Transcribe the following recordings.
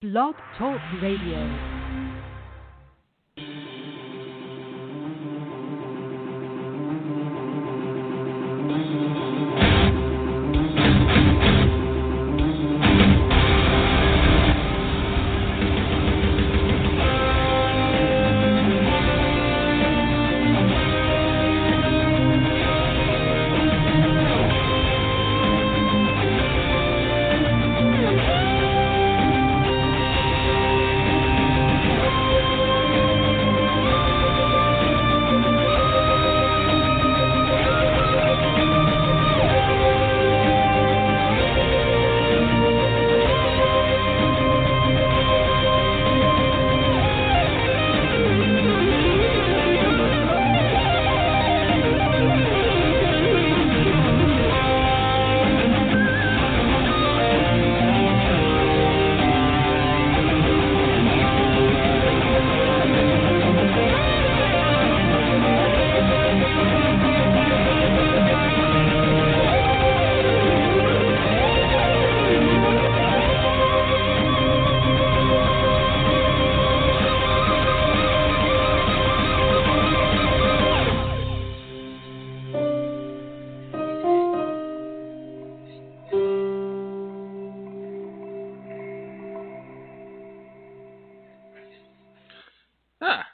Blog Talk Radio.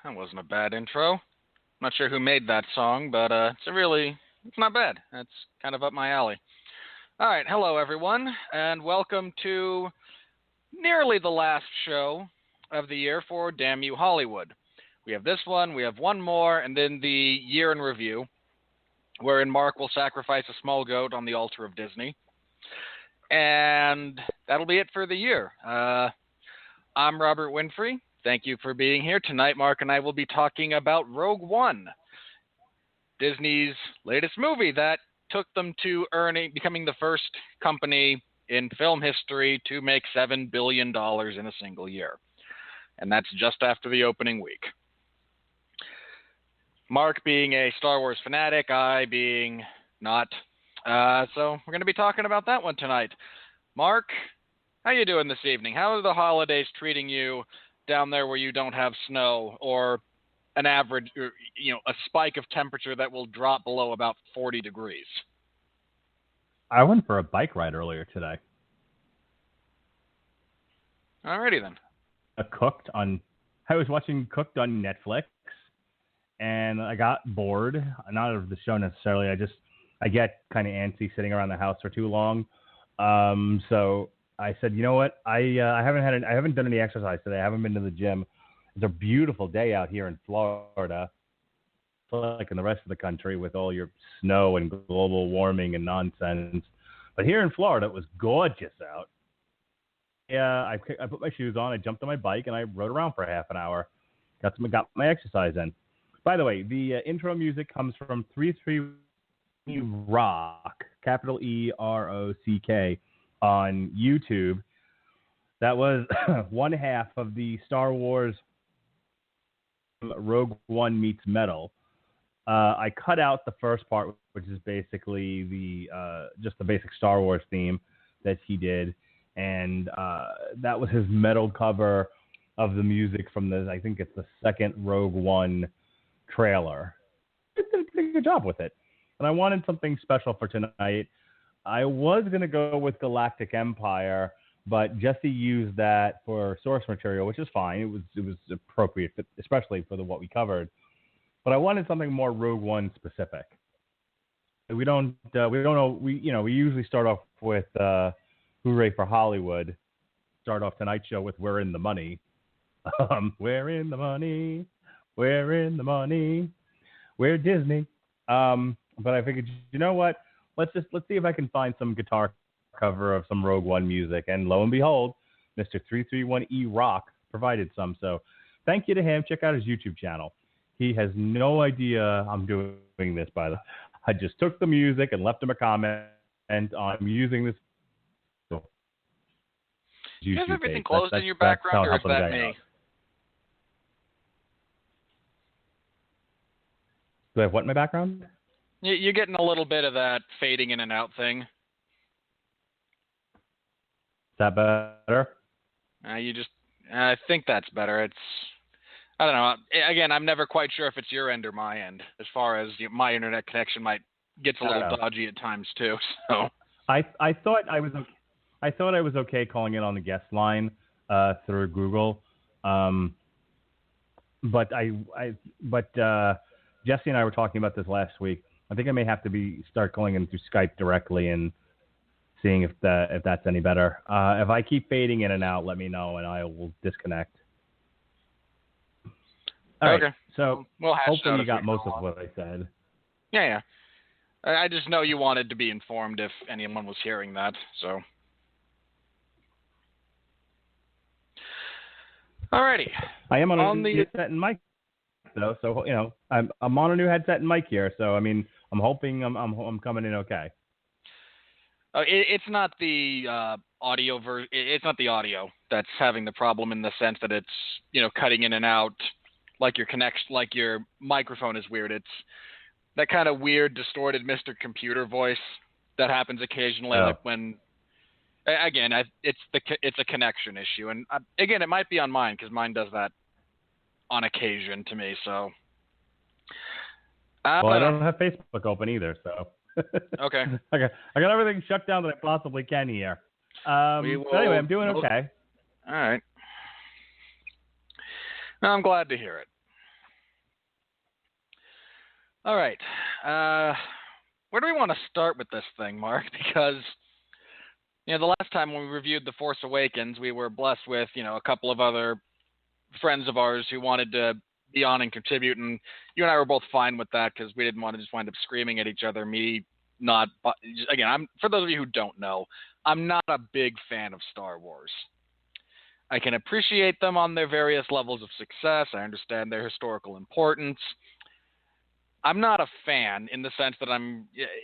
That wasn't a bad intro. Not sure who made that song, but it's not bad. It's kind of up my alley. All right, hello everyone, and welcome to nearly the last show of the year for Damn You Hollywood. We have this one, we have one more, and then the year in review, wherein Mark will sacrifice a small goat on the altar of Disney. And that'll be it for the year. I'm Robert Winfree. Thank you for being here. Tonight, Mark and I will be talking about Rogue One, Disney's latest movie that took them to becoming the first company in film history to make $7 billion in a single year. And that's just after the opening week. Mark being a Star Wars fanatic, I being not. So we're going to be talking about that one tonight. Mark, how you doing this evening? How are the holidays treating you down there where you don't have snow or an average, a spike of temperature that will drop below about 40 degrees? I went for a bike ride earlier today. Alrighty then. I was watching Cooked on Netflix, and I got bored. Not of the show necessarily. I get kind of antsy sitting around the house for too long. So I said, you know what? I haven't done any exercise today. I haven't been to the gym. It's a beautiful day out here in Florida, like in the rest of the country with all your snow and global warming and nonsense. But here in Florida, it was gorgeous out. Yeah, I put my shoes on, I jumped on my bike, and I rode around for half an hour. Got my exercise in. By the way, the intro music comes from 331 Rock, capital EROCK, on YouTube. That was one half of the Star Wars Rogue One meets Metal. I cut out the first part, which is basically just the basic Star Wars theme that he did, and that was his metal cover of the music from I think it's the second Rogue One trailer. He did a pretty good job with it, and I wanted something special for tonight. I was going to go with Galactic Empire, but Jesse used that for source material, which is fine. It was appropriate, especially for what we covered. But I wanted something more Rogue One specific. We usually start off with Hooray for Hollywood. Start off tonight's show with We're in the Money. We're in the money. We're in the money. We're Disney. But I figured, you know what? Let's see if I can find some guitar cover of some Rogue One music. And lo and behold, Mr. 331E Rock provided some. So thank you to him. Check out his YouTube channel. He has no idea I'm doing this, by the way. I just took the music and left him a comment, and I'm using this. Do you have everything closed in your background, or is that me? Do I have what in my background? You're getting a little bit of that fading in and out thing. Is that better? I think that's better. I don't know. Again, I'm never quite sure if it's your end or my end, as far as my internet connection gets a I don't little know. dodgy at times too. So I thought I thought I was okay calling in on the guest line through Google, but Jesse and I were talking about this last week. I think I may have to start calling in through Skype directly and seeing if that's any better. If I keep fading in and out, let me know and I will disconnect. All right. okay. So We'll hash it hopefully out you as got we most go of on. what I said. Yeah. I just know you wanted to be informed if anyone was hearing that. So. Alrighty. I am on a new headset and mic though, so I'm on a new headset and mic here. So I mean, I'm hoping I'm coming in okay. It's not the audio It's not the audio that's having the problem in the sense that it's cutting in and out, like your microphone is weird. It's that kind of weird, distorted Mr. Computer voice that happens occasionally, like when. Again, it's a connection issue, and again, it might be on mine because mine does that on occasion to me. So. Well, I don't have Facebook open either, so. Okay. Okay. I got everything shut down that I possibly can here. Anyway, I'm doing okay. All right. No, I'm glad to hear it. All right. Where do we want to start with this thing, Mark? Because, the last time when we reviewed The Force Awakens, we were blessed with, a couple of other friends of ours who wanted to be on and contribute, and you and I were both fine with that because we didn't want to just wind up screaming at each other. For those of you who don't know, I'm not a big fan of Star Wars. I can appreciate them on their various levels of success. I understand their historical importance. I'm not a fan in the sense that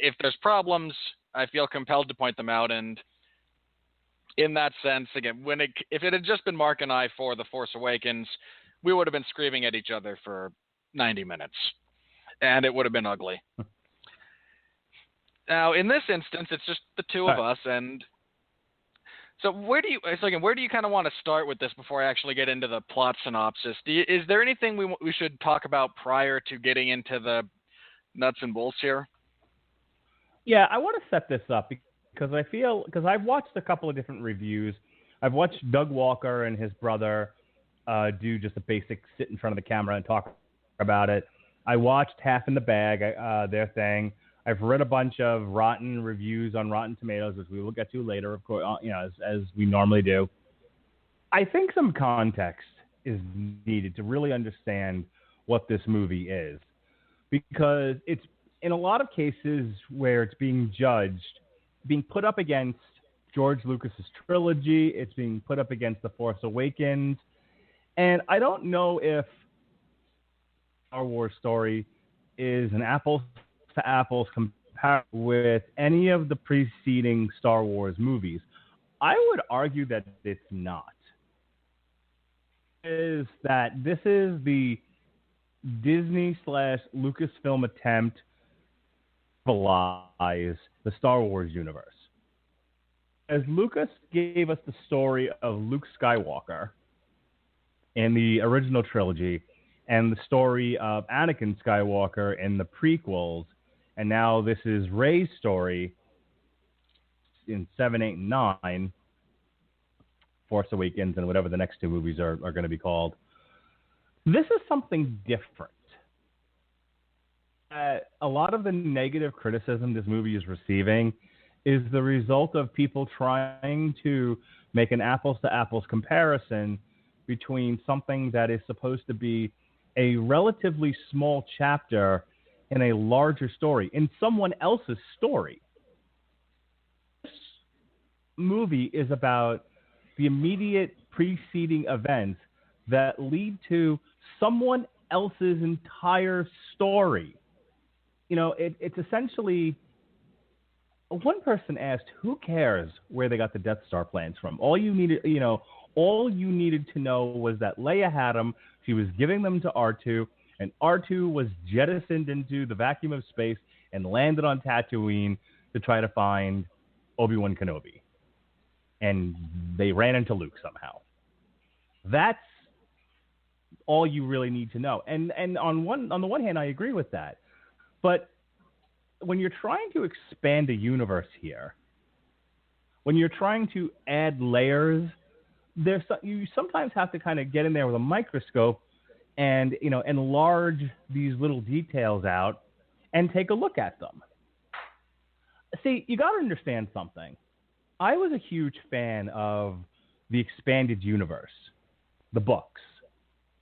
if there's problems, I feel compelled to point them out, and in that sense, again, if it had just been Mark and I for The Force Awakens, we would have been screaming at each other for 90 minutes, and it would have been ugly. Now, in this instance, it's just the two of us, and so where do you kind of want to start with this before I actually get into the plot synopsis? Is there anything we should talk about prior to getting into the nuts and bolts here? Yeah, I want to set this up because I've watched a couple of different reviews. I've watched Doug Walker and his brother do just a basic sit in front of the camera and talk about it. I watched Half in the Bag, their thing. I've read a bunch of rotten reviews on Rotten Tomatoes, which we will get to later, of course, as we normally do. I think some context is needed to really understand what this movie is, because it's in a lot of cases where it's being put up against George Lucas's trilogy. It's being put up against The Force Awakens. And I don't know if Star Wars story is an apples to apples compared with any of the preceding Star Wars movies. I would argue that it's not. Is that this is the Disney/Lucasfilm attempt to realize the Star Wars universe. As Lucas gave us the story of Luke Skywalker in the original trilogy, and the story of Anakin Skywalker in the prequels, and now this is Rey's story in 7, 8, and 9, Force Awakens, and whatever the next two movies are going to be called. This is something different. A lot of the negative criticism this movie is receiving is the result of people trying to make an apples-to-apples comparison between something that is supposed to be a relatively small chapter in a larger story, in someone else's story. This movie is about the immediate preceding events that lead to someone else's entire story. It's essentially, one person asked, who cares where they got the Death Star plans from? All you needed to know was that Leia had them. She was giving them to R2, and R2 was jettisoned into the vacuum of space and landed on Tatooine to try to find Obi-Wan Kenobi. And they ran into Luke somehow. That's all you really need to know. And on the one hand, I agree with that. But when you're trying to expand a universe here, when you're trying to add layers, you sometimes have to kind of get in there with a microscope and enlarge these little details out and take a look at them. See, you got to understand something. I was a huge fan of the expanded universe, the books.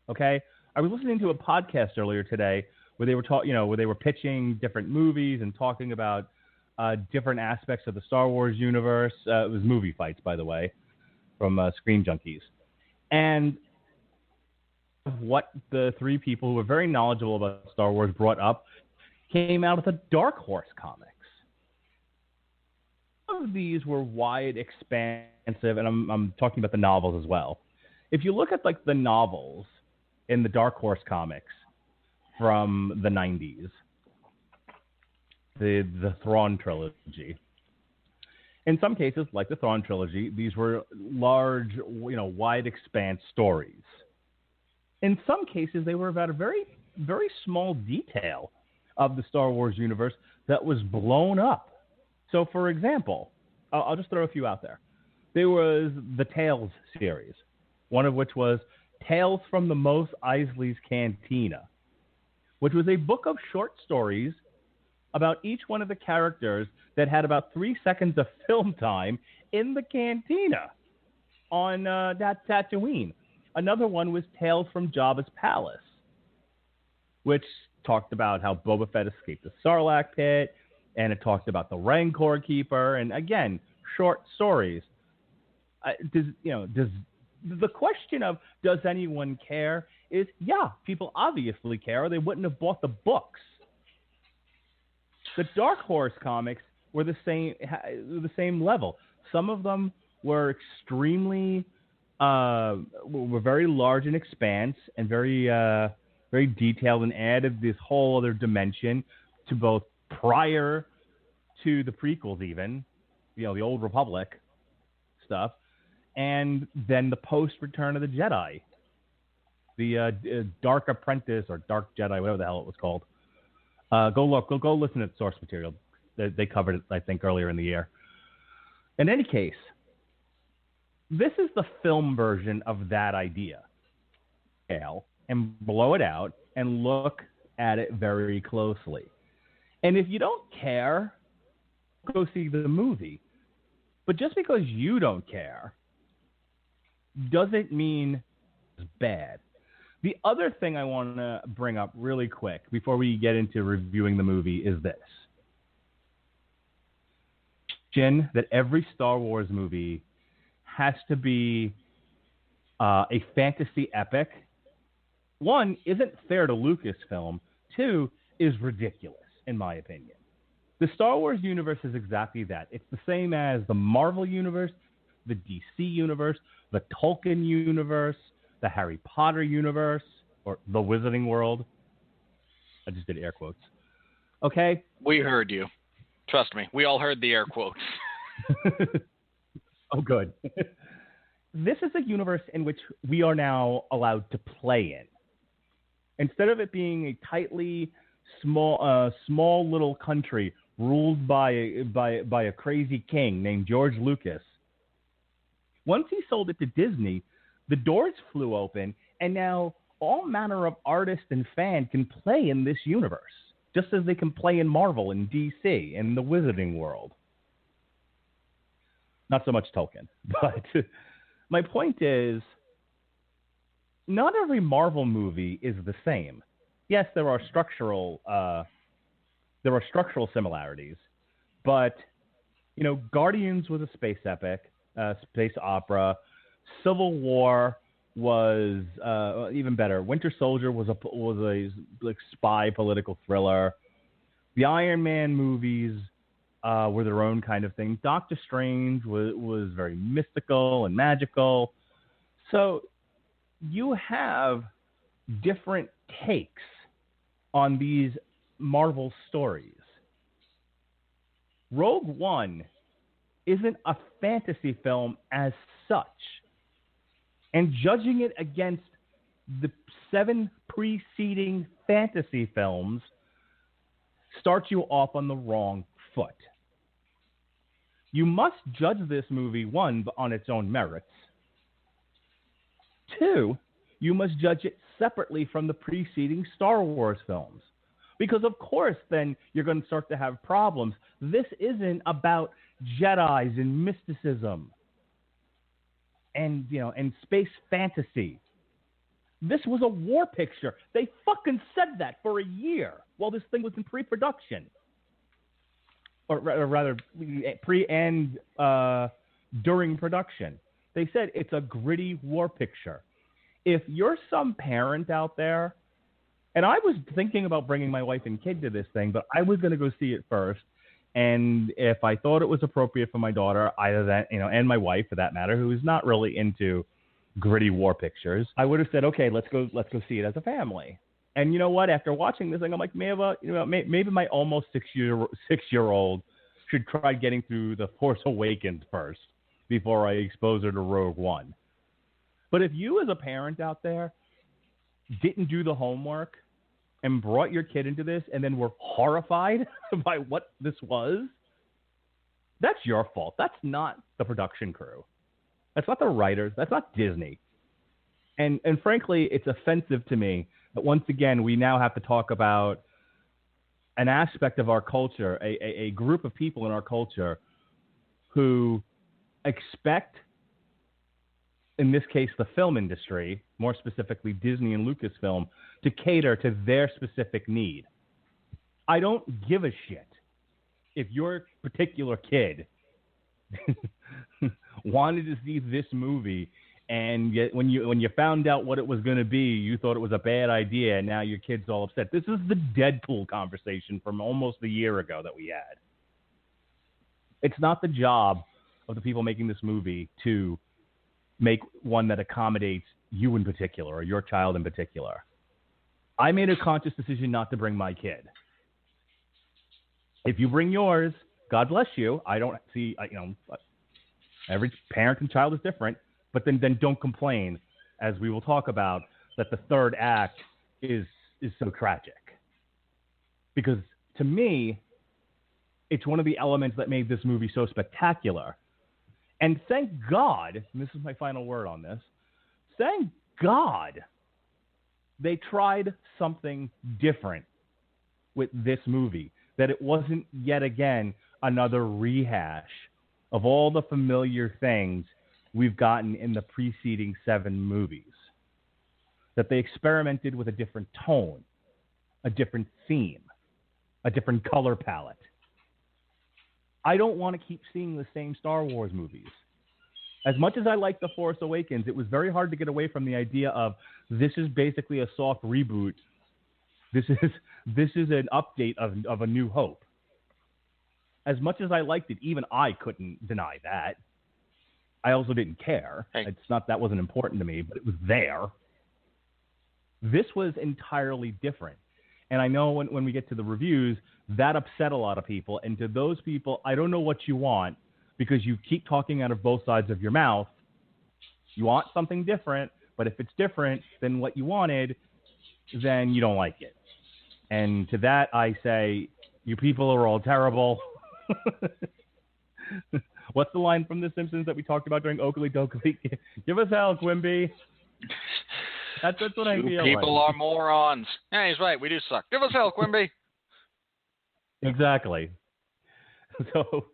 Okay, I was listening to a podcast earlier today where they were where they were pitching different movies and talking about different aspects of the Star Wars universe. It was movie fights, by the way, from Screen Junkies, and what the three people who were very knowledgeable about Star Wars brought up came out of the Dark Horse comics. Some of these were wide, expansive, and I'm talking about the novels as well. If you look at like the novels in the Dark Horse comics from the 90s, the Thrawn trilogy. In some cases, like the Thrawn trilogy, these were large, wide expanse stories. In some cases, they were about a very, very small detail of the Star Wars universe that was blown up. So, for example, I'll just throw a few out there. There was the Tales series, one of which was Tales from the Mos Eisley's Cantina, which was a book of short stories about each one of the characters that had about 3 seconds of film time in the cantina on that Tatooine. Another one was Tales from Jabba's Palace, which talked about how Boba Fett escaped the Sarlacc pit, and it talked about the Rancor Keeper, and again, short stories. The question of does anyone care is, yeah, people obviously care, or they wouldn't have bought the books. The Dark Horse comics were the same level. Some of them were extremely, were very large in expanse and very, very detailed, and added this whole other dimension to both prior to the prequels, even, the Old Republic stuff, and then the post Return of the Jedi, the Dark Apprentice or Dark Jedi, whatever the hell it was called. Go listen to the source material. They covered it, I think, earlier in the year. In any case, this is the film version of that idea. And blow it out and look at it very closely. And if you don't care, go see the movie. But just because you don't care doesn't mean it's bad. The other thing I want to bring up really quick before we get into reviewing the movie is this. That every Star Wars movie has to be a fantasy epic. One, isn't fair to Lucasfilm. Two, is ridiculous, in my opinion. The Star Wars universe is exactly that. It's the same as the Marvel universe, the DC universe, the Tolkien universe, the Harry Potter universe, or the Wizarding World. I just did air quotes. Okay? We heard you. Trust me. We all heard the air quotes. Oh, good. This is a universe in which we are now allowed to play in. Instead of it being a tightly small little country ruled by a crazy king named George Lucas, once he sold it to Disney, the doors flew open, and now all manner of artists and fans can play in this universe, just as they can play in Marvel and DC and the Wizarding World. Not so much Tolkien, but my point is, not every Marvel movie is the same. Yes, there are structural similarities, but Guardians was a space epic, space opera. Civil War was even better. Winter Soldier was a like spy political thriller. The Iron Man movies were their own kind of thing. Doctor Strange was very mystical and magical. So you have different takes on these Marvel stories. Rogue One isn't a fantasy film as such. and judging it against the 7 preceding fantasy films starts you off on the wrong foot. You must judge this movie, 1, on its own merits. 2, you must judge it separately from the preceding Star Wars films. Because, of course, then you're going to start to have problems. This isn't about Jedis and mysticism and, and space fantasy. This was a war picture. They fucking said that for a year while this thing was in pre-production. Or rather, pre and during production. They said it's a gritty war picture. If you're some parent out there, and I was thinking about bringing my wife and kid to this thing, but I was going to go see it first. And if I thought it was appropriate for my daughter, either that, and my wife for that matter, who is not really into gritty war pictures, I would have said, okay, let's go see it as a family. And you know what? After watching this thing, I'm like, maybe my almost 6-year-old should try getting through The Force Awakens first before I expose her to Rogue One. But if you as a parent out there didn't do the homework and brought your kid into this and then were horrified by what this was, that's your fault. That's not the production crew. That's not the writers. That's not Disney. And frankly, it's offensive to me that once again we now have to talk about an aspect of our culture, a group of people in our culture who expect, in this case, the film industry, more specifically Disney and Lucasfilm, to cater to their specific need. I don't give a shit if your particular kid wanted to see this movie, and yet when you found out what it was going to be, you thought it was a bad idea, and now your kid's all upset. This is the Deadpool conversation from almost a year ago that we had. It's not the job of the people making this movie to make one that accommodates you in particular or your child in particular. I made a conscious decision not to bring my kid. If you bring yours, God bless you. I don't see, every parent and child is different, but then don't complain, as we will talk about, that the third act is so tragic. Because to me, it's one of the elements that made this movie so spectacular. And thank God, and this is my final word on this, thank God they tried something different with this movie, that it wasn't yet again another rehash of all the familiar things we've gotten in the preceding 7 movies. That they experimented with a different tone, a different theme, a different color palette. I don't want to keep seeing the same Star Wars movies. As much as I like The Force Awakens, it was very hard to get away from the idea of this is basically a soft reboot. This is an update of A New Hope. As much as I liked it, even I couldn't deny that. I also didn't care. Hey. That wasn't important to me, but it was there. This was entirely different. And I know when we get to the reviews, that upset a lot of people. And to those people, I don't know what you want, because you keep talking out of both sides of your mouth. You want something different, but if it's different than what you wanted, then you don't like it. And to that, I say, you people are all terrible. What's the line from The Simpsons that we talked about during Oakley Dokley? Give us hell, Quimby. That's what I feel like. People are morons. Yeah, he's right. We do suck. Give us hell, Quimby. Exactly. So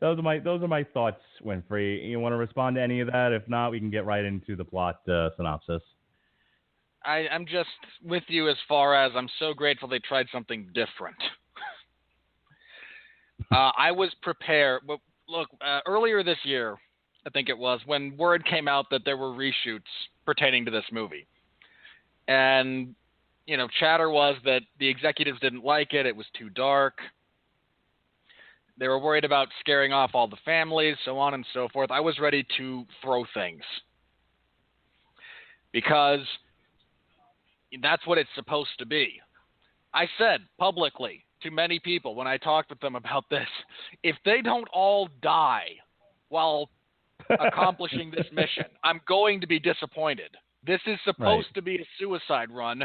those are my thoughts, Winfree. You want to respond to any of that? If not, we can get right into the plot synopsis. I'm just with you as far as I'm so grateful they tried something different. I was prepared. Look, earlier this year, I think it was, when word came out that there were reshoots pertaining to this movie. And, chatter was that the executives didn't like it. It was too dark. They were worried about scaring off all the families, so on and so forth. I was ready to throw things. Because that's what it's supposed to be. I said publicly to many people when I talked with them about this, if they don't all die while accomplishing this mission. I'm going to be disappointed. This is supposed to be a suicide run,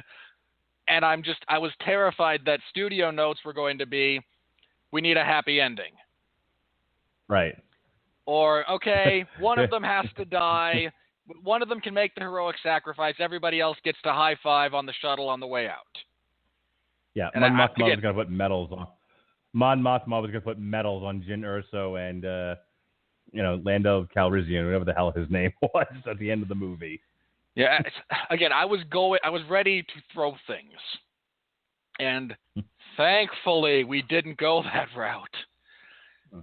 and I was terrified that studio notes were going to be, we need a happy ending. Right. Or, okay, one of them has to die. One of them can make the heroic sacrifice. Everybody else gets to high five on the shuttle on the way out. Yeah, Mon Mothma was going to put medals on. Mon Mothma was going to put medals on Jyn Erso and, Lando Calrissian, whatever the hell his name was at the end of the movie. Yeah, again, I was ready to throw things. And thankfully, we didn't go that route.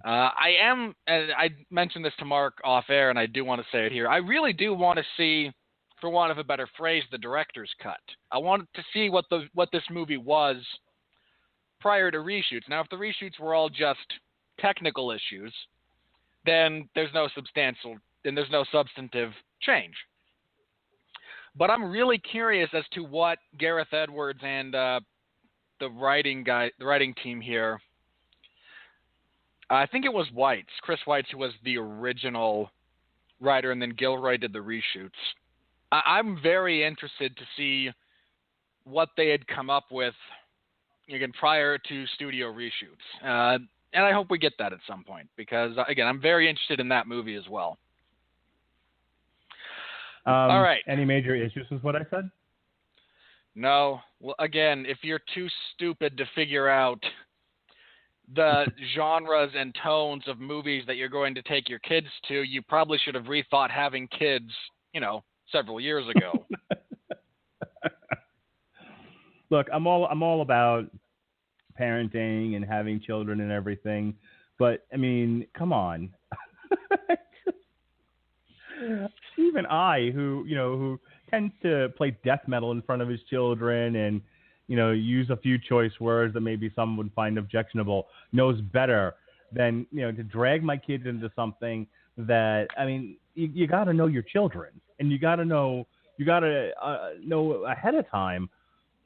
I mentioned this to Mark off air, and I do want to say it here. I really do want to see, for want of a better phrase, the director's cut. I want to see what this movie was prior to reshoots. Now, if the reshoots were all just technical issues, then there's no substantive change. But I'm really curious as to what Gareth Edwards and the writing team here. I think it was Chris Weitz, who was the original writer, and then Gilroy did the reshoots. I'm very interested to see what they had come up with, again, prior to studio reshoots. And I hope we get that at some point, because, again, I'm very interested in that movie as well. All right. Any major issues with what I said? No. Well, again, if you're too stupid to figure out the genres and tones of movies that you're going to take your kids to, you probably should have rethought having kids, several years ago. Look, I'm all about parenting and having children and everything, but I mean, come on. Even I, who tends to play death metal in front of his children and use a few choice words that maybe some would find objectionable, knows better than, to drag my kids into something that, I mean, you got to know your children, and you got to know ahead of time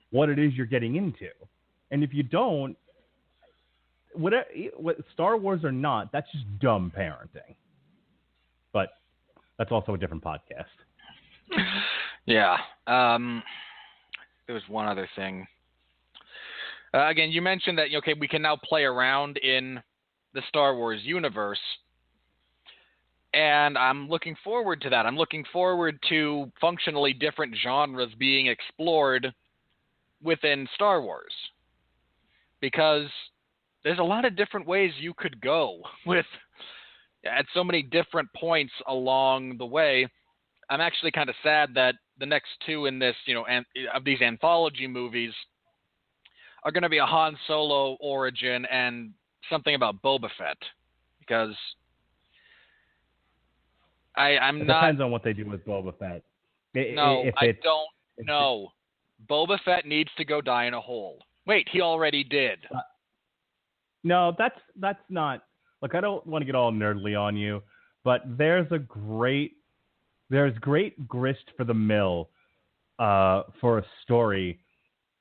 what it is you're getting into. And if you don't, what Star Wars or not, that's just dumb parenting. But that's also a different podcast. Yeah. There was one other thing. Again, you mentioned that, we can now play around in the Star Wars universe. And I'm looking forward to that. I'm looking forward to functionally different genres being explored within Star Wars. Because there's a lot of different ways you could go at so many different points along the way. I'm actually kind of sad that the next two in this, of these anthology movies are going to be a Han Solo origin and something about Boba Fett, because I'm not. Depends on what they do with Boba Fett. I don't know. Boba Fett needs to go die in a hole. Wait, he already did. No, that's not. Look, I don't want to get all nerdly on you, but there's great grist for the mill for a story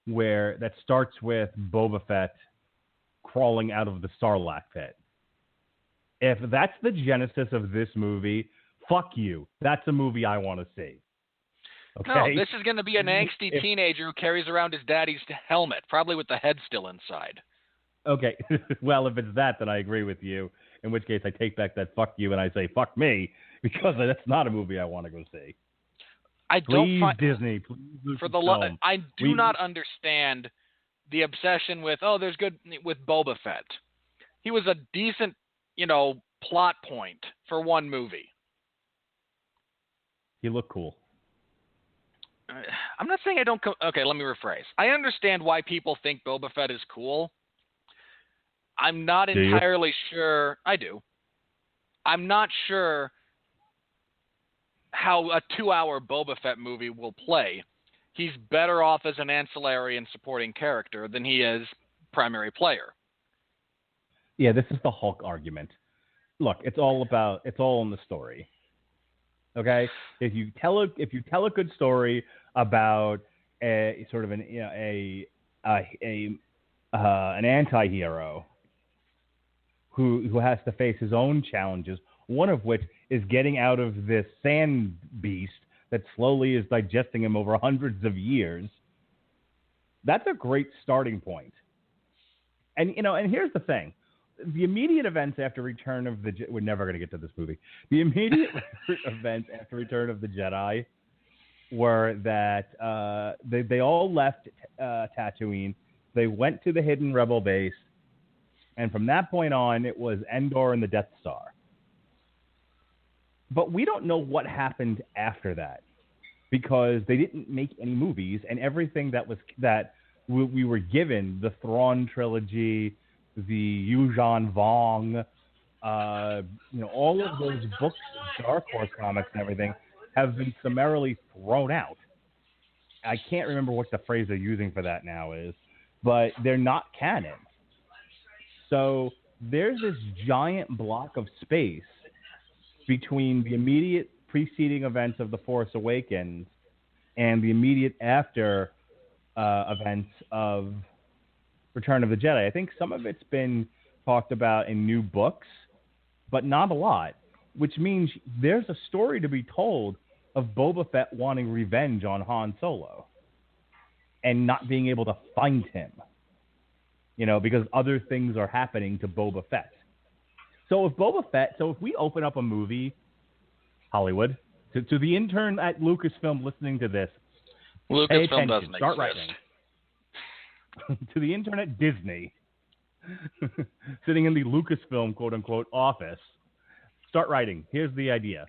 that starts with Boba Fett crawling out of the Sarlacc pit. If that's the genesis of this movie, fuck you. That's a movie I want to see. Okay? No, this is going to be an angsty teenager who carries around his daddy's helmet, probably with the head still inside. Okay. Well, if it's that, then I agree with you. In which case, I take back that fuck you and I say fuck me, because that's not a movie I want to go see. Disney, please, for the I do not understand the obsession with there's good with Boba Fett. He was a decent, plot point for one movie. He looked cool. I'm not saying I don't. Okay, let me rephrase. I understand why people think Boba Fett is cool. I'm not entirely sure. I do. I'm not sure how a 2-hour Boba Fett movie will play. He's better off as an ancillary and supporting character than he is primary player. Yeah, this is the Hulk argument. Look, it's all in the story. Okay? If you tell a good story about a sort of an anti-hero who has to face his own challenges, one of which is getting out of this sand beast that slowly is digesting him over hundreds of years. That's a great starting point. And, and here's the thing. The immediate events after Return of the we're never going to get to this movie. The immediate events after Return of the Jedi were that they all left Tatooine. They went to the hidden Rebel base. And from that point on, it was Endor and the Death Star. But we don't know what happened after that because they didn't make any movies, and everything that we were given, the Thrawn trilogy, the Yuuzhan Vong, all of those books, Dark Horse comics and everything, have been summarily thrown out. I can't remember what the phrase they're using for that now is, but they're not canon. So there's this giant block of space between the immediate preceding events of The Force Awakens and the immediate after events of Return of the Jedi. I think some of it's been talked about in new books, but not a lot, which means there's a story to be told of Boba Fett wanting revenge on Han Solo and not being able to find him, because other things are happening to Boba Fett. So if we open up a movie, Hollywood, to the intern at Lucasfilm listening to this, Lucasfilm doesn't start exist. Writing. To the intern at Disney, sitting in the Lucasfilm quote-unquote office, start writing. Here's the idea.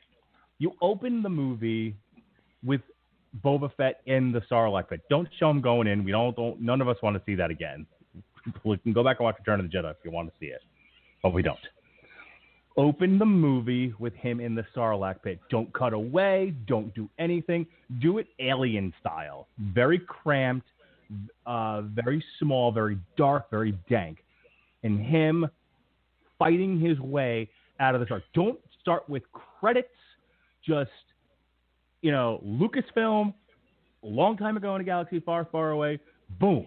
You open the movie with Boba Fett in the Sarlacc pit. Don't show him going in. None of us want to see that again. We can go back and watch Return of the Jedi if you want to see it, but we don't. Open the movie with him in the Sarlacc pit. Don't cut away. Don't do anything. Do it Alien style. Very cramped, very small, very dark, very dank. And him fighting his way out of the dark. Don't start with credits. Just, Lucasfilm, a long time ago in a galaxy far, far away. Boom.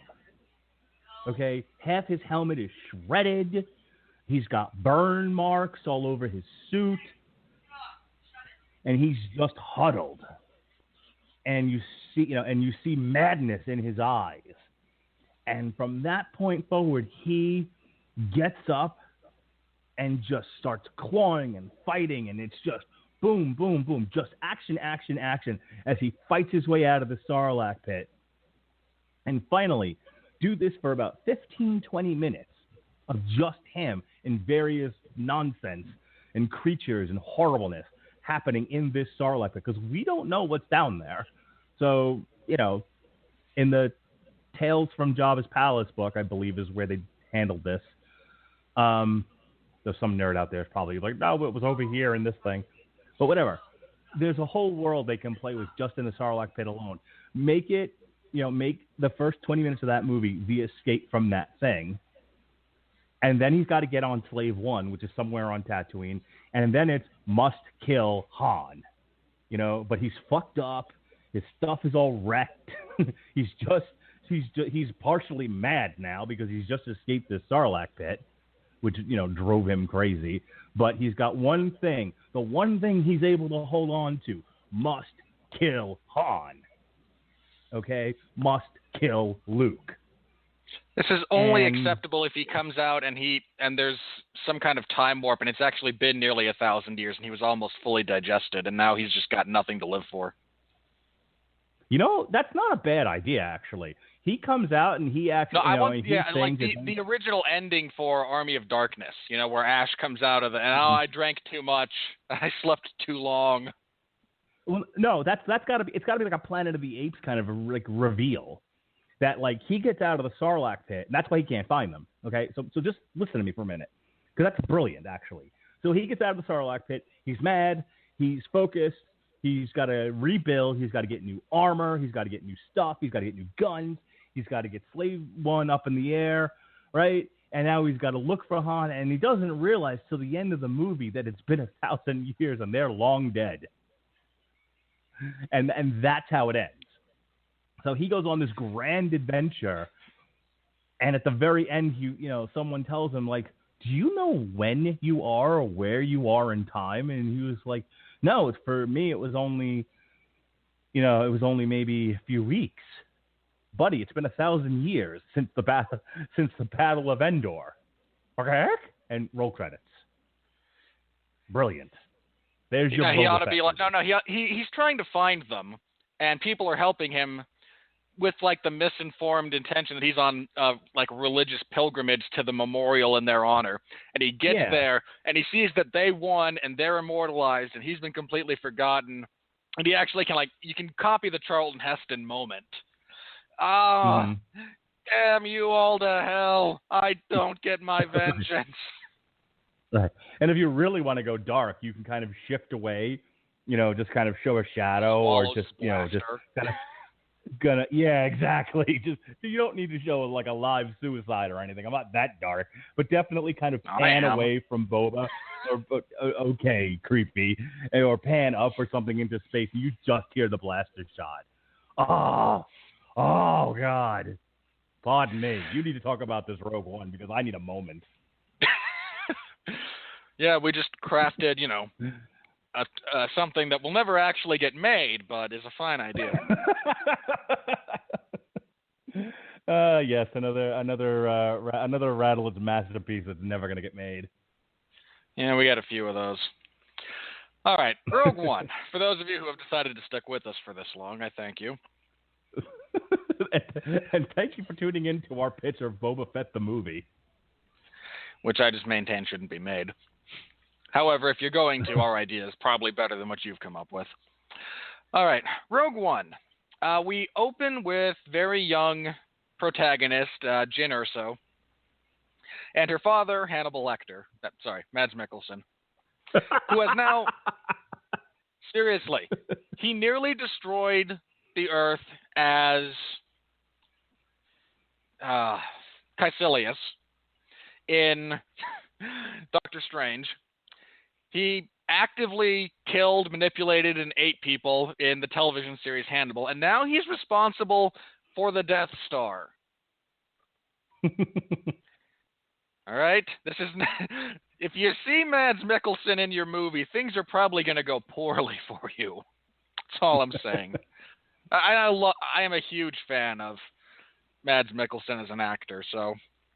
Okay, half his helmet is shredded. He's got burn marks all over his suit. And he's just huddled. And you see madness in his eyes. And from that point forward, he gets up and just starts clawing and fighting, and it's just boom, boom, boom, just action, action, action as he fights his way out of the Sarlacc pit. And finally, do this for about 15, 20 minutes of just him and various nonsense and creatures and horribleness happening in this Sarlacc pit, because we don't know what's down there. So, in the Tales from Jabba's Palace book, I believe, is where they handled this. There's some nerd out there is probably like, no, it was over here in this thing. But whatever. There's a whole world they can play with just in the Sarlacc pit alone. Make it, make the first 20 minutes of that movie the escape from that thing. And then he's got to get on Slave One, which is somewhere on Tatooine. And then it's must kill Han. But he's fucked up. His stuff is all wrecked. He's partially mad now because he's just escaped this Sarlacc pit, which, drove him crazy. But he's got one thing. The one thing he's able to hold on to. Must kill Han. Okay? Must kill Luke. This is only acceptable if he comes out and there's some kind of time warp, and it's actually been nearly 1,000 years, and he was almost fully digested, and now he's just got nothing to live for. That's not a bad idea, actually. He comes out and he actually, the original ending for Army of Darkness, where Ash comes out of I drank too much, I slept too long. Well, no, it's got to be like a Planet of the Apes kind of reveal. That he gets out of the Sarlacc pit, and that's why he can't find them. Okay, so just listen to me for a minute, because that's brilliant, actually. So he gets out of the Sarlacc pit. He's mad. He's focused. He's got to rebuild. He's got to get new armor. He's got to get new stuff. He's got to get new guns. He's got to get Slave One up in the air, right? And now he's got to look for Han, and he doesn't realize till the end of the movie that it's been 1,000 years and they're long dead. And that's how it ends. So he goes on this grand adventure, and at the very end, someone tells him, do you know when you are or where you are in time? And he was like, no, for me, it was only maybe a few weeks. Buddy, it's been 1,000 years since the Battle of Endor. Okay? And roll credits. Brilliant. There's your he ought to Fett be like, movie. no, he's trying to find them, and people are helping him with like the misinformed intention that he's on like religious pilgrimage to the memorial in their honor. And he gets there and he sees that they won and they're immortalized and he's been completely forgotten. And he actually you can copy the Charlton Heston moment. Damn you all to hell. I don't get my vengeance. Right. And if you really want to go dark, you can kind of shift away, just kind of show a shadow or just, just kind of exactly. Just you don't need to show like a live suicide or anything. I'm not that dark, but definitely kind of pan away from Boba, or okay, creepy, or pan up or something into space, and you just hear the blaster shot. Oh God, pardon me. You need to talk about this Rogue One because I need a moment. Yeah, we just crafted, something that will never actually get made, but is a fine idea. Yes, another Radulich masterpiece that's never going to get made. Yeah, we got a few of those. All right, Rogue One. For those of you who have decided to stick with us for this long, I thank you. and thank you for tuning in to our pitch of Boba Fett the movie. Which I just maintain shouldn't be made. However, if you're going to, our idea is probably better than what you've come up with. All right, Rogue One. We open with very young protagonist, Jyn Erso, and her father, Hannibal Lecter. Mads Mikkelsen, who has now, seriously, he nearly destroyed the Earth as Caecilius in Doctor Strange. He actively killed, manipulated, and ate people in the television series Hannibal, and now he's responsible for the Death Star. All right? This is if you see Mads Mikkelsen in your movie, things are probably going to go poorly for you. That's all I'm saying. I am a huge fan of Mads Mikkelsen as an actor, so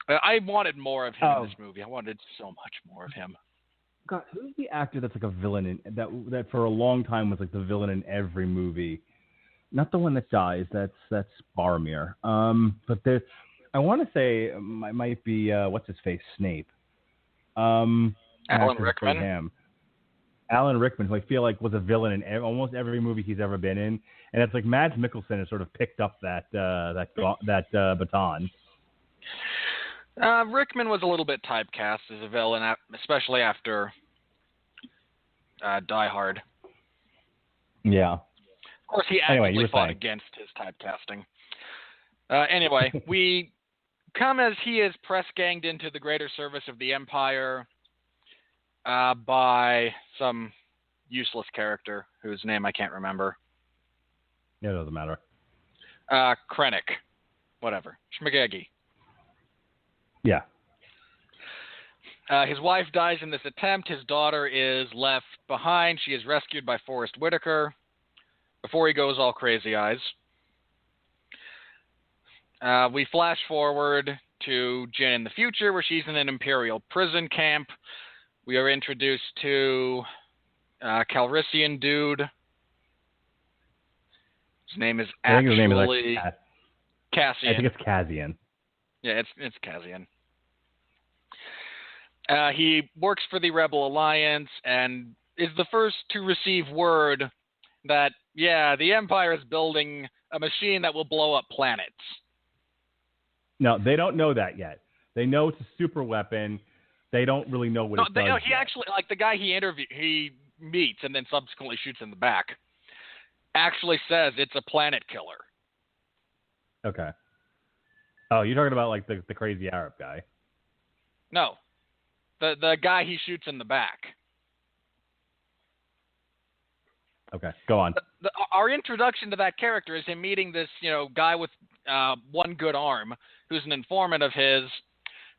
I wanted more of him in this movie. I wanted so much more of him. God, who's the actor that's like a villain that for a long time was like the villain in every movie? Not the one that dies. That's Boromir. But I want to say it might be what's his face, Snape. Alan Rickman. Alan Rickman, who I feel like was a villain in almost every movie he's ever been in, and it's like Mads Mikkelsen has sort of picked up that baton. Rickman was a little bit typecast as a villain, especially after Die Hard. Yeah. Of course, he actively fought against his typecasting. Anyway, we come as he is press-ganged into the greater service of the Empire by some useless character whose name I can't remember. Yeah, it doesn't matter. Krennic. Whatever. Schmagegi. Yeah. His wife dies in this attempt. His daughter is left behind. She is rescued by Forrest Whitaker before he goes all crazy eyes. We flash forward to Jyn in the future, where she's in an Imperial prison camp. We are introduced to Calrissian dude. His name is actually Cassian. I think it's Cassian. Yeah, it's Cassian. He works for the Rebel Alliance and is the first to receive word that, the Empire is building a machine that will blow up planets. No, they don't know that yet. They know it's a super weapon. They don't really know what it does. No, he actually, like the guy he meets and then subsequently shoots in the back, actually says it's a planet killer. Okay. Oh, you're talking about like the crazy Arab guy? No. The guy he shoots in the back. Okay, go on. Our introduction to that character is him meeting this, guy with one good arm, who's an informant of his,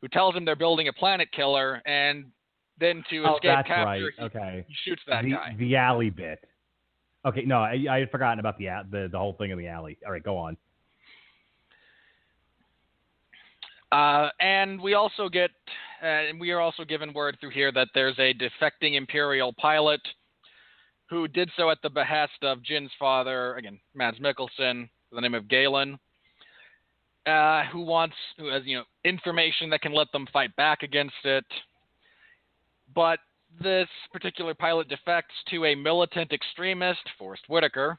who tells him they're building a planet killer, and then to escape that's capture, right. he, Okay. he shoots that guy. The alley bit. Okay, no, I had forgotten about the whole thing in the alley. All right, go on. And we also get, and we are also given word through here that there's a defecting Imperial pilot who did so at the behest of Jin's father, again, Mads Mikkelsen, by the name of Galen, who has, information that can let them fight back against it. But this particular pilot defects to a militant extremist, Forrest Whitaker.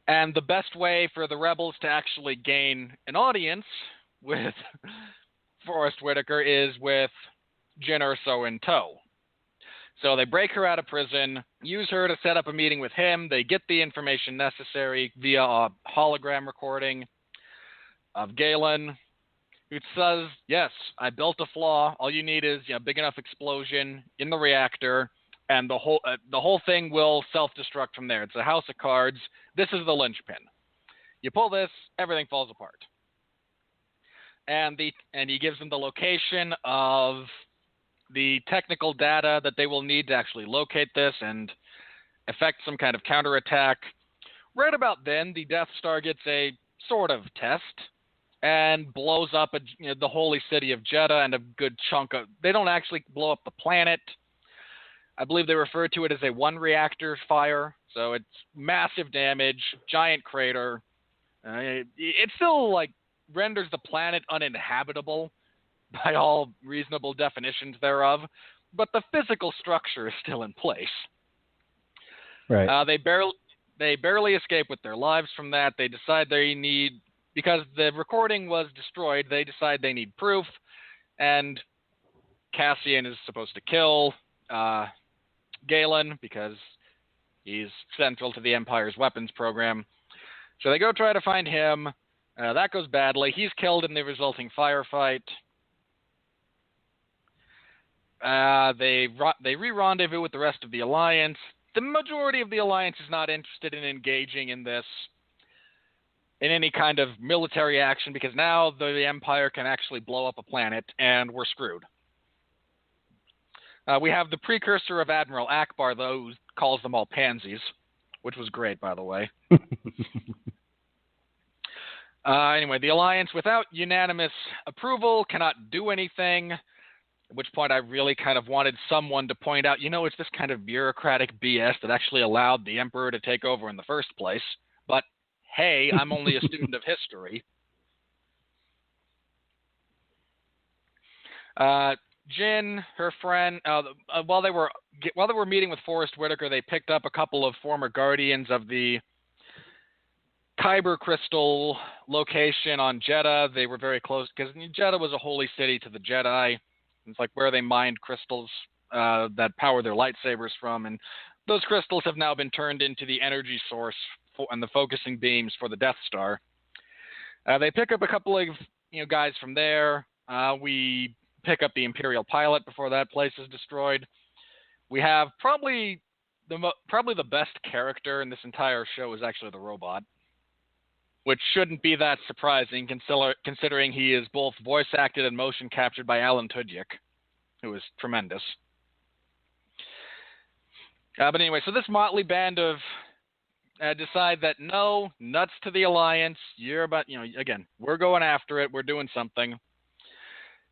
And the best way for the rebels to actually gain an audience with Forrest Whitaker is with Jyn Erso in tow. So they break her out of prison, use her to set up a meeting with him. They get the information necessary via a hologram recording of Galen, who says, yes, I built a flaw. All you need is a big enough explosion in the reactor, and the whole thing will self-destruct from there. It's a house of cards. This is the linchpin. You pull this, everything falls apart. And he gives them the location of the technical data that they will need to actually locate this and effect some kind of counterattack. Right about then, the Death Star gets a sort of test and blows up the holy city of Jeddah and a good chunk of... They don't actually blow up the planet. I believe they refer to it as a one-reactor fire, so it's massive damage, giant crater. It still, renders the planet uninhabitable by all reasonable definitions thereof, but the physical structure is still in place. Right. They barely escape with their lives from that. They decide they need... Because the recording was destroyed, they decide they need proof, and Cassian is supposed to kill Galen because he's central to the Empire's weapons program. So they go try to find him. That goes badly. He's killed in the resulting firefight. They re-rendezvous with the rest of the Alliance. The majority of the Alliance is not interested in engaging in this, in any kind of military action, because now the Empire can actually blow up a planet, and we're screwed. We have the precursor of Admiral Akbar, though, who calls them all pansies, which was great, by the way. Anyway, the Alliance, without unanimous approval, cannot do anything, at which point I really kind of wanted someone to point out, it's this kind of bureaucratic BS that actually allowed the Emperor to take over in the first place. But, hey, I'm only a student of history. Jyn, her friend, while they were meeting with Forrest Whitaker, they picked up a couple of former guardians of the Kyber crystal location on Jeddah. They were very close because Jeddah was a holy city to the Jedi. It's like where they mined crystals that power their lightsabers from, and those crystals have now been turned into the energy source and the focusing beams for the Death Star. They pick up a couple of guys from there. We pick up the Imperial pilot before that place is destroyed. We have probably the best character in this entire show is actually the robot, which shouldn't be that surprising considering he is both voice acted and motion captured by Alan Tudyk, who is tremendous. But anyway, so this motley band of decide that no, nuts to the Alliance. You're about, again, we're going after it. We're doing something.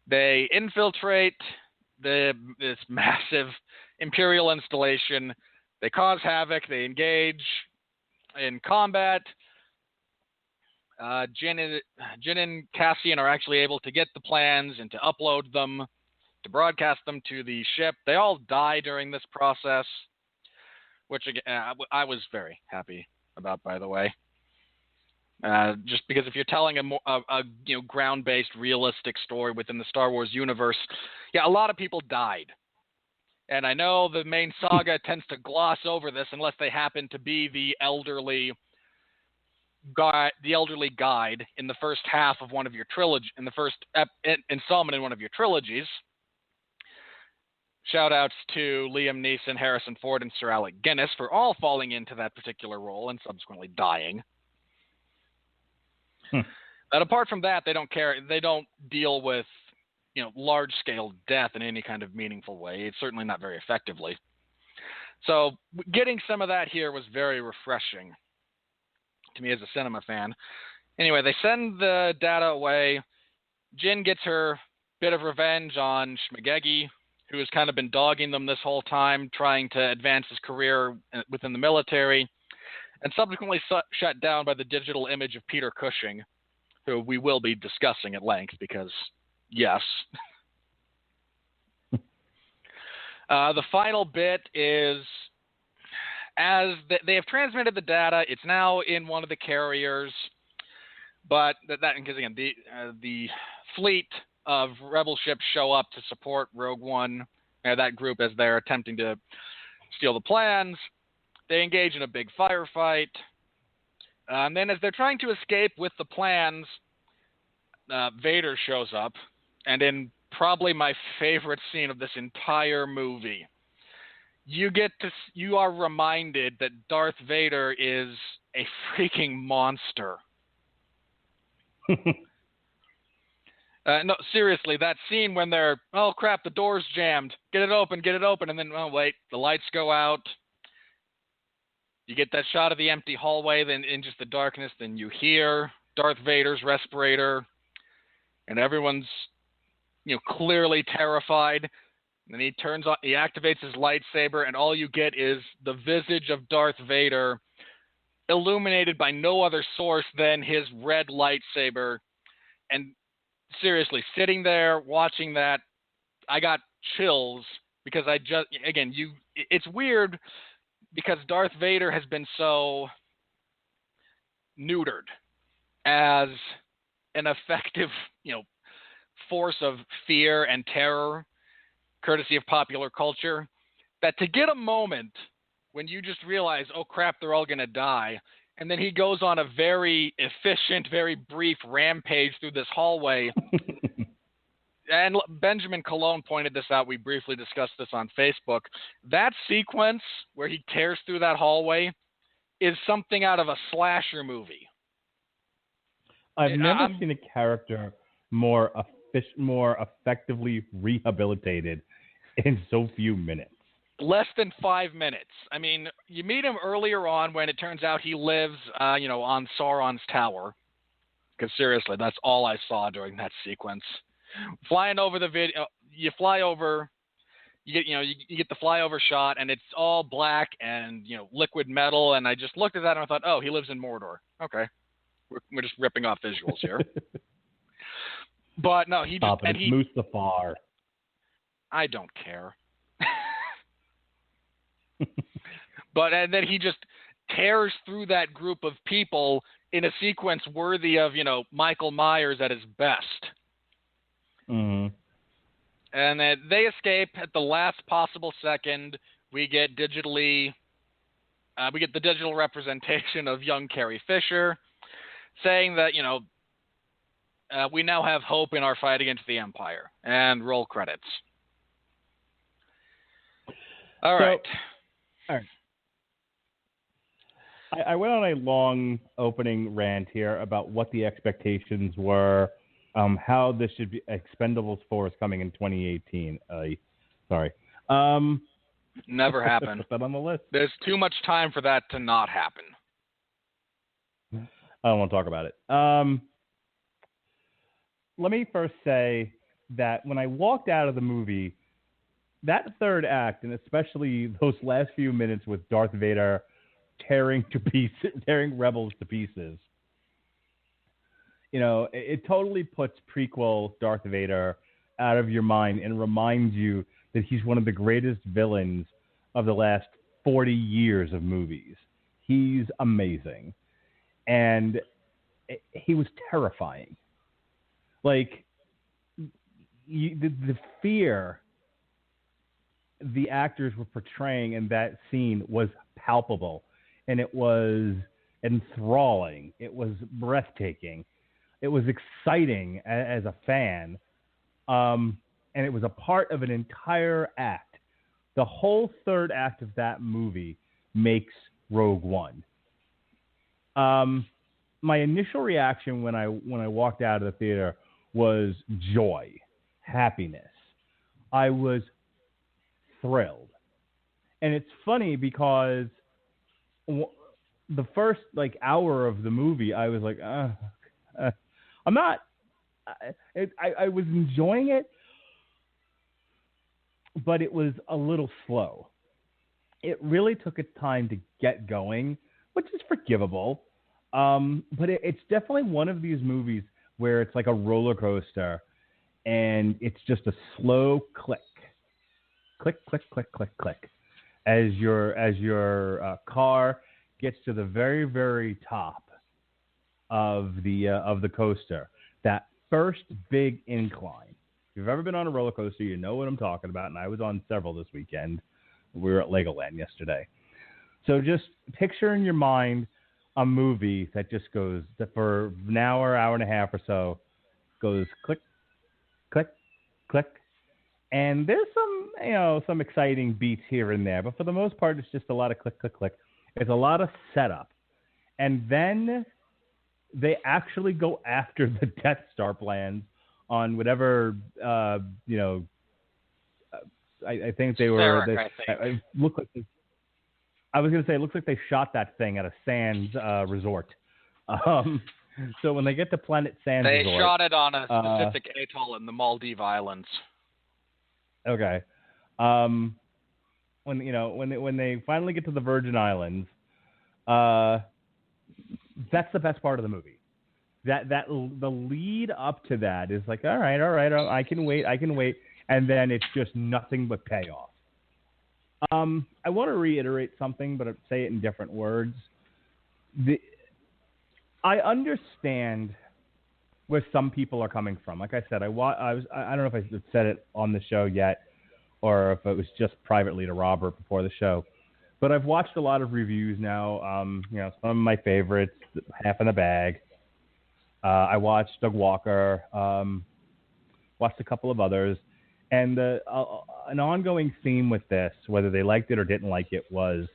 They infiltrate this massive Imperial installation. They cause havoc. They engage in combat. Jyn and Cassian are actually able to get the plans and to upload them, to broadcast them to the ship. They all die during this process, which again, I was very happy about, by the way. Just because if you're telling a ground-based, realistic story within the Star Wars universe, a lot of people died. And I know the main saga tends to gloss over this unless they happen to be the elderly guide in the first half of one of your trilogy, in the first installment in one of your trilogies. Shout-outs to Liam Neeson, Harrison Ford, and Sir Alec Guinness for all falling into that particular role and subsequently dying. But apart from that, they don't care. They don't deal with, large-scale death in any kind of meaningful way. It's certainly not very effectively. So getting some of that here was very refreshing to me as a cinema fan. Anyway, they send the data away. Jin gets her bit of revenge on Shmagegi, who has kind of been dogging them this whole time, trying to advance his career within the military, and subsequently shut down by the digital image of Peter Cushing, who we will be discussing at length because, yes. The final bit is, as they have transmitted the data, it's now in one of the carriers, but because again, the fleet of rebel ships show up to support Rogue One, that group, as they're attempting to steal the plans. They engage in a big firefight. And then as they're trying to escape with the plans, Vader shows up, and in probably my favorite scene of this entire movie, you are reminded that Darth Vader is a freaking monster. No, seriously, that scene when they're, oh crap, the door's jammed, get it open, and then, oh wait, the lights go out. You get that shot of the empty hallway, then in just the darkness, then you hear Darth Vader's respirator, and everyone's, clearly terrified. And then he activates his lightsaber, and all you get is the visage of Darth Vader, illuminated by no other source than his red lightsaber. And seriously, sitting there watching that, I got chills because it's weird because Darth Vader has been so neutered as an effective, force of fear and terror, courtesy of popular culture, that to get a moment when you just realize, oh crap, they're all going to die, and then he goes on a very efficient, very brief rampage through this hallway. And Benjamin Cologne pointed this out. We briefly discussed this on Facebook. That sequence where he tears through that hallway is something out of a slasher movie. I've never seen a character more effectively rehabilitated in so few minutes. Less than 5 minutes. I mean, you meet him earlier on when it turns out he lives, on Sauron's tower. Because seriously, that's all I saw during that sequence. Flying over the video, you fly over, you get the flyover shot, and it's all black and liquid metal. And I just looked at that and I thought, oh, he lives in Mordor. Okay, we're just ripping off visuals here. But no, he just and he Mustafar. I don't care. And then he just tears through that group of people in a sequence worthy of, Michael Myers at his best. Mm-hmm. And then they escape at the last possible second. We get the digital representation of young Carrie Fisher saying that, we now have hope in our fight against the Empire. And roll credits. All right. I went on a long opening rant here about what the expectations were, how this should be Expendables 4 is coming in 2018. Sorry. Never happened. Put that on the list. There's too much time for that to not happen. I don't want to talk about it. Let me first say that when I walked out of the movie, that third act, and especially those last few minutes with Darth Vader tearing rebels to pieces, it totally puts prequel Darth Vader out of your mind and reminds you that he's one of the greatest villains of the last 40 years of movies. He's amazing. And he was terrifying. Like, the fear the actors were portraying in that scene was palpable, and it was enthralling. It was breathtaking. It was exciting as a fan, and it was a part of an entire act. The whole third act of that movie makes Rogue One. my initial reaction when I walked out of the theater was joy, happiness. I was thrilled. And it's funny because the first like hour of the movie, I was like, I'm not. I was enjoying it, but it was a little slow. It really took its time to get going, which is forgivable. But it's definitely one of these movies where it's like a roller coaster, and it's just a slow click, click, click, click, click, click, as your car gets to the very, very top of the coaster. That first big incline. If you've ever been on a roller coaster, you know what I'm talking about, and I was on several this weekend. We were at Legoland yesterday. So just picture in your mind a movie that just goes for an hour, hour and a half or so, goes click, click, click. And there's some exciting beats here and there, but for the most part, it's just a lot of click, click, click. It's a lot of setup. And then they actually go after the Death Star plans on whatever, I think they were. It looked like I was going to say, it looks like they shot that thing at a Sands resort. So when they get to Planet Sands they resort, shot it on a specific atoll in the Maldive Islands. Okay. When they finally get to the Virgin Islands, that's the best part of the movie. That the lead up to that is like, all right, I can wait, and then it's just nothing but payoff. I want to reiterate something, but I'd say it in different words. I understand where some people are coming from. Like I said, I don't know if I said it on the show yet, or if it was just privately to Robert before the show. But I've watched a lot of reviews now. Some of my favorites, Half in the Bag. I watched Doug Walker. Watched a couple of others. And an ongoing theme with this, whether they liked it or didn't like it, was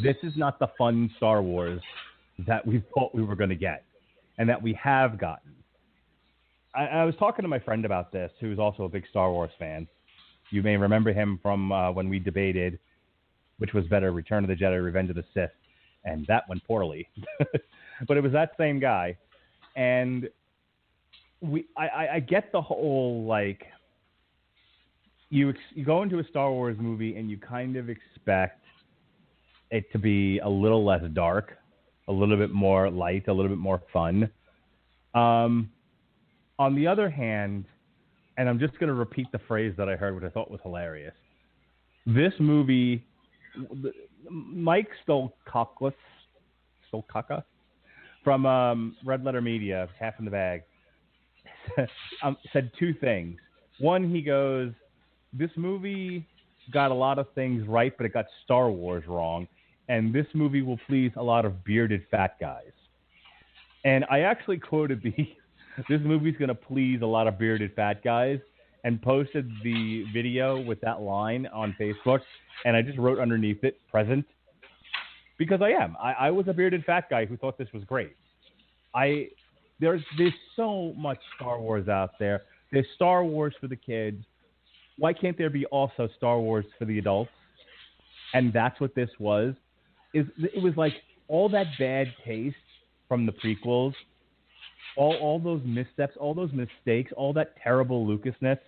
this is not the fun Star Wars that we thought we were going to get and that we have gotten. I was talking to my friend about this, who's also a big Star Wars fan. You may remember him from when we debated which was better, Return of the Jedi, Revenge of the Sith, and that went poorly. But it was that same guy. And I get the whole, like, you go into a Star Wars movie and you kind of expect it to be a little less dark, a little bit more light, a little bit more fun. On the other hand, and I'm just going to repeat the phrase that I heard, which I thought was hilarious. This movie, Mike Stolkaka from Red Letter Media, Half in the Bag, said two things. One, he goes, this movie got a lot of things right, but it got Star Wars wrong. And this movie will please a lot of bearded fat guys. And I actually quoted this movie's going to please a lot of bearded fat guys, and posted the video with that line on Facebook. And I just wrote underneath it, present. Because I am. I was a bearded fat guy who thought this was great. There's so much Star Wars out there. There's Star Wars for the kids. Why can't there be also Star Wars for the adults? And that's what this was. It was like all that bad taste from the prequels, all those missteps, all those mistakes, all that terrible Lucasness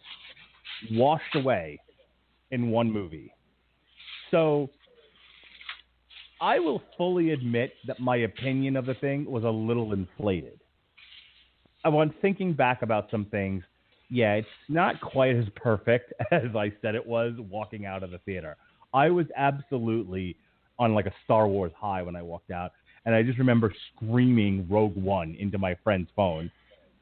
washed away in one movie. So I will fully admit that my opinion of the thing was a little inflated. I'm thinking back about some things. Yeah, it's not quite as perfect as I said it was walking out of the theater. I was absolutely on like a Star Wars high when I walked out, and I just remember screaming Rogue One into my friend's phone.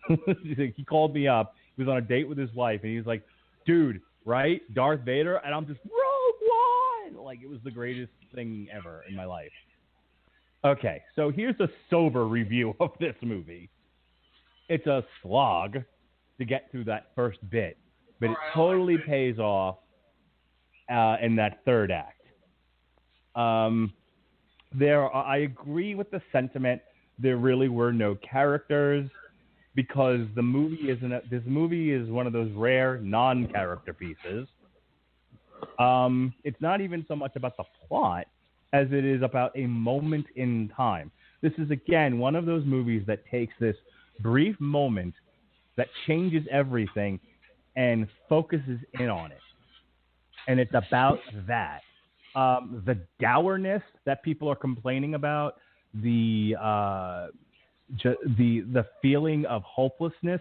He called me up. He was on a date with his wife, and he was like, dude, right? Darth Vader? And I'm just, Rogue One! Like, it was the greatest thing ever in my life. Okay, so here's a sober review of this movie. It's a slog to get through that first bit, but it totally pays off in that third act. I agree with the sentiment there really were no characters because the movie isn't. This movie is one of those rare non-character pieces. It's not even so much about the plot as it is about a moment in time. This is, again, one of those movies that takes this brief moment that changes everything and focuses in on it. And it's about that. The dourness that people are complaining about, the feeling of hopelessness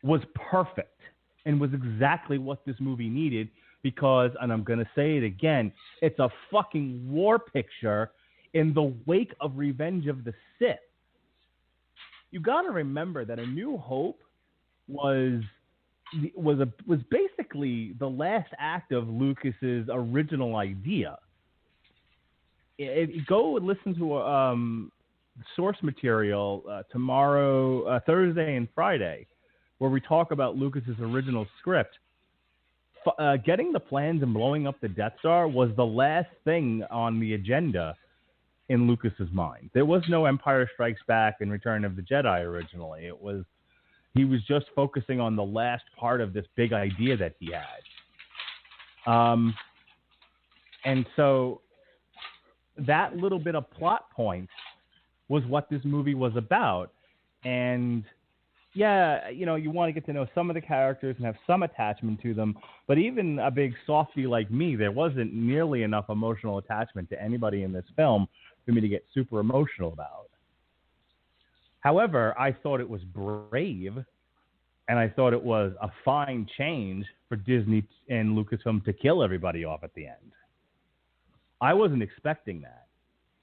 was perfect and was exactly what this movie needed because, and I'm going to say it again, it's a fucking war picture in the wake of Revenge of the Sith. You got to remember that A New Hope was basically the last act of Lucas's original idea. Go and listen to source material tomorrow, Thursday and Friday, where we talk about Lucas's original script. Getting the plans and blowing up the Death Star was the last thing on the agenda in Lucas's mind. There was no Empire Strikes Back and Return of the Jedi originally. He was just focusing on the last part of this big idea that he had. And so that little bit of plot point was what this movie was about. And yeah, you want to get to know some of the characters and have some attachment to them. But even a big softie like me, there wasn't nearly enough emotional attachment to anybody in this film for me to get super emotional about. However, I thought it was brave, and I thought it was a fine change for Disney and Lucasfilm to kill everybody off at the end. I wasn't expecting that.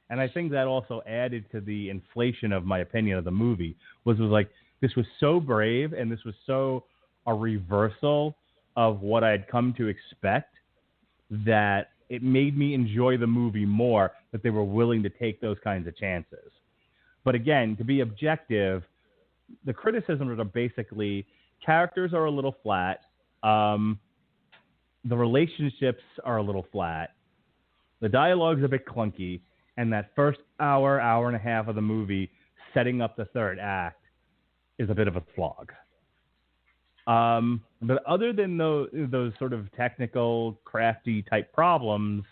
And I think that also added to the inflation of my opinion of the movie, was like, this was so brave, and this was so a reversal of what I had come to expect, that it made me enjoy the movie more, that they were willing to take those kinds of chances. But again, to be objective, the criticisms are basically characters are a little flat, the relationships are a little flat, the dialogue's a bit clunky, and that first hour and a half of the movie setting up the third act is a bit of a slog. But other than those sort of technical, crafty type problems,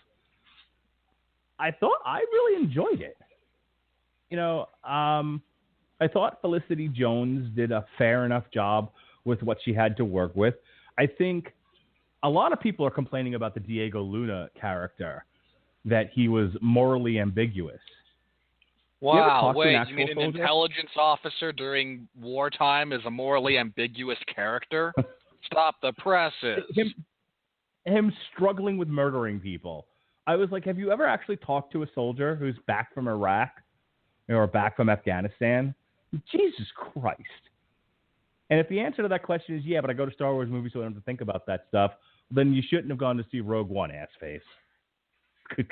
I thought I really enjoyed it. I thought Felicity Jones did a fair enough job with what she had to work with. I think a lot of people are complaining about the Diego Luna character, that he was morally ambiguous. Wow, wait, you mean an intelligence officer during wartime is a morally ambiguous character? Stop the presses. Him struggling with murdering people. I was like, have you ever actually talked to a soldier who's back from Iraq or back from Afghanistan? Jesus Christ. And if the answer to that question is, yeah, but I go to Star Wars movies so I don't have to think about that stuff, then you shouldn't have gone to see Rogue One, assface.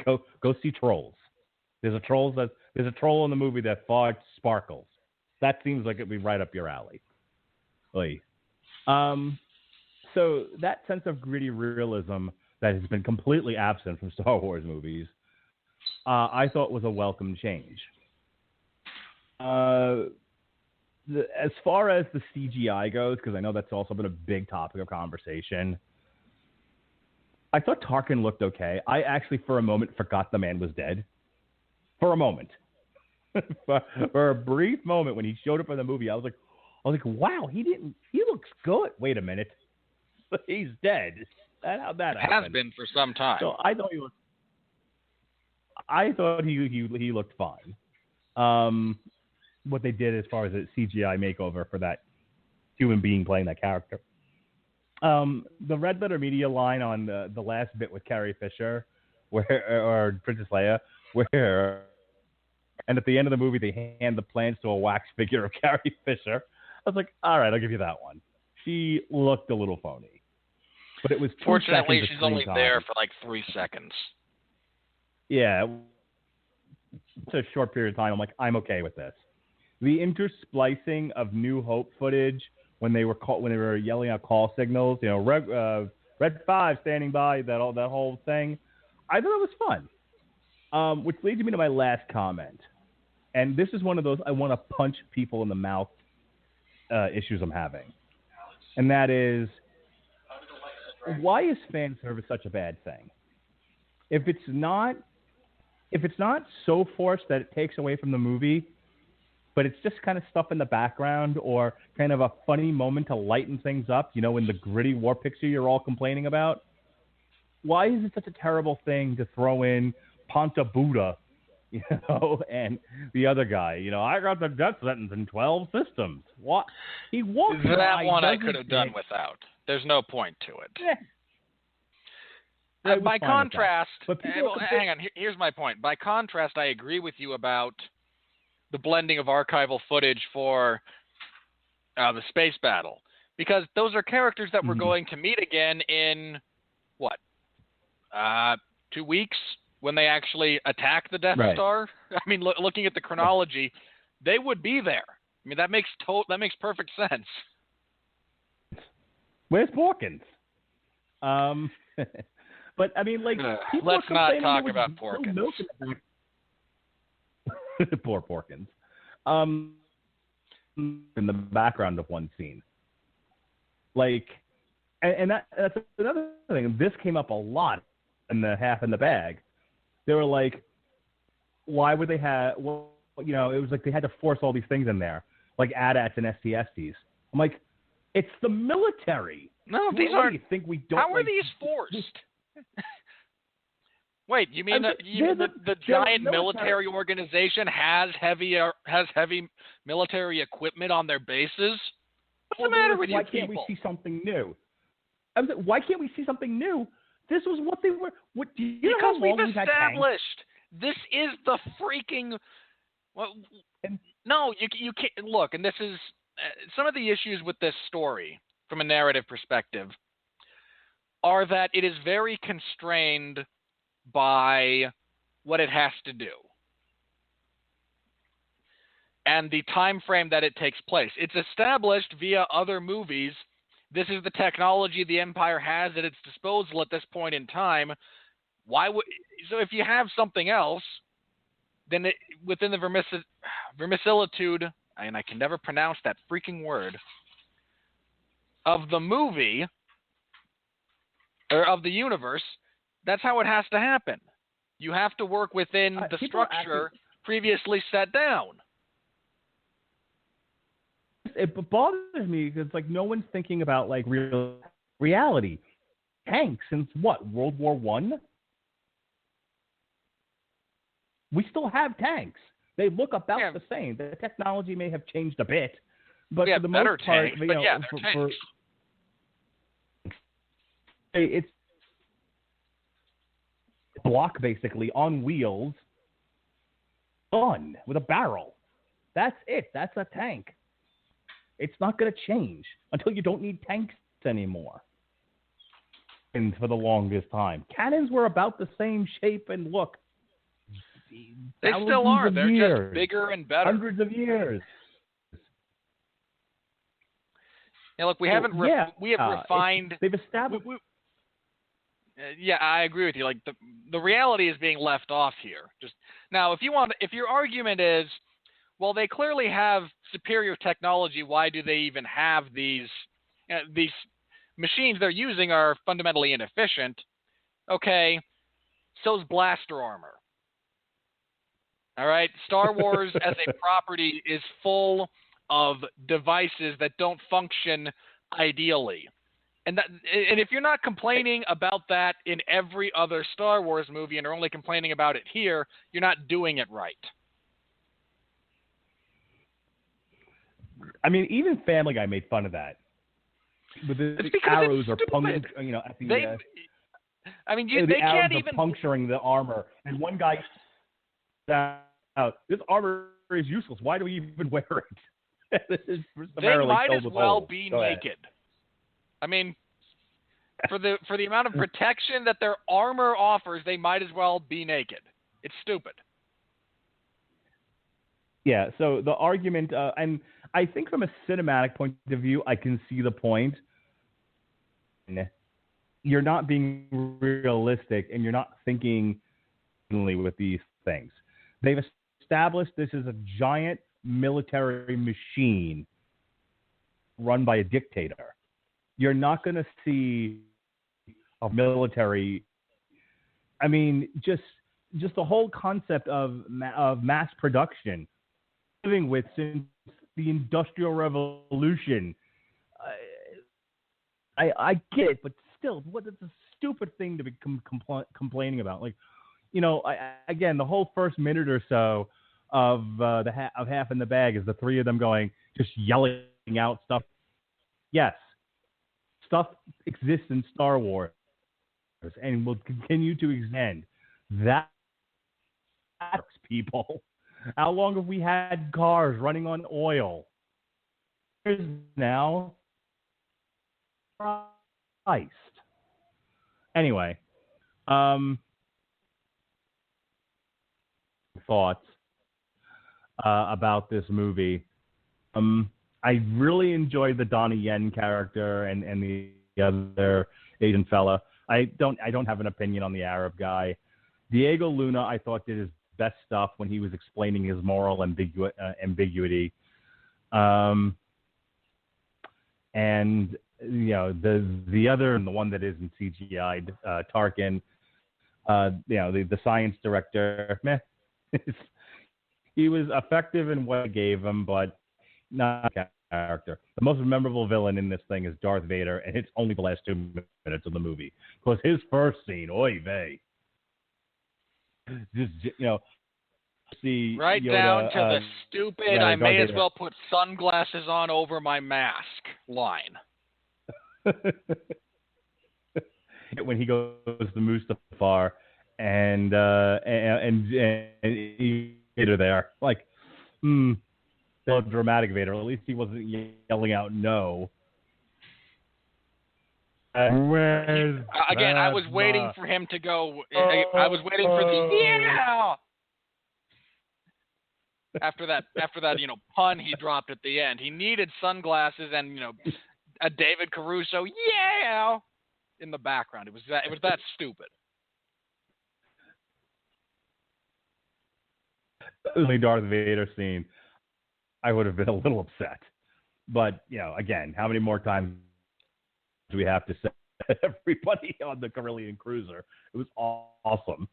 Go see Trolls. There's a troll in the movie that fog sparkles. That seems like it'd be right up your alley. Oy. So that sense of gritty realism that has been completely absent from Star Wars movies, I thought was a welcome change. As far as the CGI goes, because I know that's also been a big topic of conversation, I thought Tarkin looked okay. I actually, for a moment, forgot the man was dead. For a moment. for a brief moment when he showed up in the movie, I was like, wow, he looks good. Wait a minute. He's dead. How'd that happen? Has been for some time. So I thought he looked fine. What they did as far as a CGI makeover for that human being playing that character. The Red Letter Media line on the last bit with Carrie Fisher, or Princess Leia, and at the end of the movie they hand the plans to a wax figure of Carrie Fisher. I was like, all right, I'll give you that one. She looked a little phony, but it was fortunately she's only there for like 3 seconds. Yeah, it's a short period of time. I'm like, I'm okay with this. The intersplicing of New Hope footage when they were yelling out call signals, Red 5 standing by, that whole thing, I thought it was fun. Which leads me to my last comment, and this is one of those I want to punch people in the mouth issues I'm having. And that is, why is fan service such a bad thing? If it's not so forced that it takes away from the movie, but it's just kind of stuff in the background or kind of a funny moment to lighten things up, in the gritty war picture you're all complaining about, why is it such a terrible thing to throw in Ponta Buddha, and the other guy, I got the death sentence in 12 systems. What? He walks that one I could have done without. There's no point to it. By contrast, hang on, here's my point. By contrast, I agree with you about the blending of archival footage for the space battle, because those are characters that we're going to meet again in, 2 weeks, when they actually attack the Death Star. I mean, looking at the chronology, they would be there. I mean, that makes perfect sense. Where's Porkins? But I mean, let's not talk about Porkins. Poor Porkins. In the background of one scene, and that's another thing. This came up a lot in the Half in the Bag. They were like, why would they have? Well, it was like they had to force all these things in there, like AT-ATs and STSTs. I'm like, it's the military. No, these aren't. You think we don't? How are these forced? Wait, you mean the giant military organization has heavy military equipment on their bases? What's the matter with you people? Why can't we see something new? Why can't we see something new? This was what they were. What do you know? Because we've established this is the freaking. Well, no, you can't look. And this is some of the issues with this story from a narrative perspective are that it is very constrained by what it has to do and the time frame that it takes place. It's established via other movies. This is the technology the Empire has at its disposal at this point in time. So if you have something else, then within the vermicelitude, and I can never pronounce that freaking word, of the movie or of the universe, that's how it has to happen. You have to work within the structure previously set down. It bothers me because no one's thinking about real reality. Tanks since World War I? We still have tanks. They look about the same. The technology may have changed a bit, but for the most part, it's block basically on wheels, gun with a barrel. That's it. That's a tank. It's not going to change until you don't need tanks anymore. And for the longest time, cannons were about the same shape and look. They still are. They're just bigger and better. Hundreds of years. Yeah, look, we have refined. They've established. I agree with you. The reality is being left off here. Just now, if your argument is, well, they clearly have superior technology. Why do they even have these machines they're using are fundamentally inefficient? Okay, so's blaster armor. All right, Star Wars as a property is full of devices that don't function ideally. And if you're not complaining about that in every other Star Wars movie and are only complaining about it here, you're not doing it right. I mean, even Family Guy made fun of that. With the arrows are puncturing, at the they can't even puncturing the armor. And one guy out, this armor is useless. Why do we even wear it? They might as well be naked. I mean, for the amount of protection that their armor offers, they might as well be naked. It's stupid. Yeah, so the argument, and I think from a cinematic point of view, I can see the point. You're not being realistic, and you're not thinking with these things. They've established this is a giant military machine run by a dictator. You're not going to see a military. I mean, just the whole concept of mass production, living with since the Industrial Revolution. I get it, but still, what is a stupid thing to be complaining about? Like, you know, again, the whole first minute or so of of Half in the Bag is the three of them going, just yelling out stuff. Yes, stuff exists in Star Wars and will continue to extend. That works, people. How long have we had cars running on oil? Now, Christ. Anyway, thoughts about this movie. I really enjoyed the Donnie Yen character and the other Asian fella. I don't have an opinion on the Arab guy. Diego Luna, I thought, did his best stuff when he was explaining his moral ambiguity. And you know, the other and the one that isn't CGI'd, Tarkin, you know, the science director, meh. He was effective in what I gave him, but not a character. The most memorable villain in this thing is Darth Vader, and it's only the last 2 minutes of the movie. Because his first scene, oy vey. Just, you know, see right Yoda, down to the stupid, I may as Vader. well put sunglasses on over my mask line. When he goes to Mustafar and Vader there, like, so dramatic Vader. At least he wasn't yelling out no. Again, I was waiting for him to go. I was waiting for the yeah. After that, you know, pun he dropped at the end. He needed sunglasses and, you know, a David Caruso yeah in the background. It was that stupid. Only Darth Vader scene, I would have been a little upset. But, you know, again, how many more times do we have to say everybody on the Carillion cruiser? It was awesome.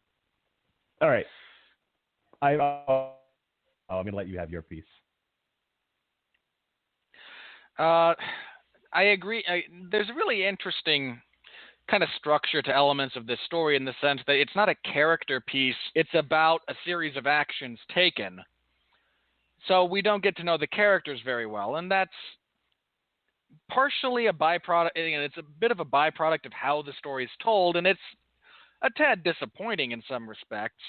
All right. I'm going to let you have your piece. I agree. There's a really interesting kind of structure to elements of this story in the sense that it's not a character piece. It's about a series of actions taken. So we don't get to know the characters very well, and that's partially a byproduct, and it's a bit of a byproduct of how the story is told, and it's a tad disappointing in some respects.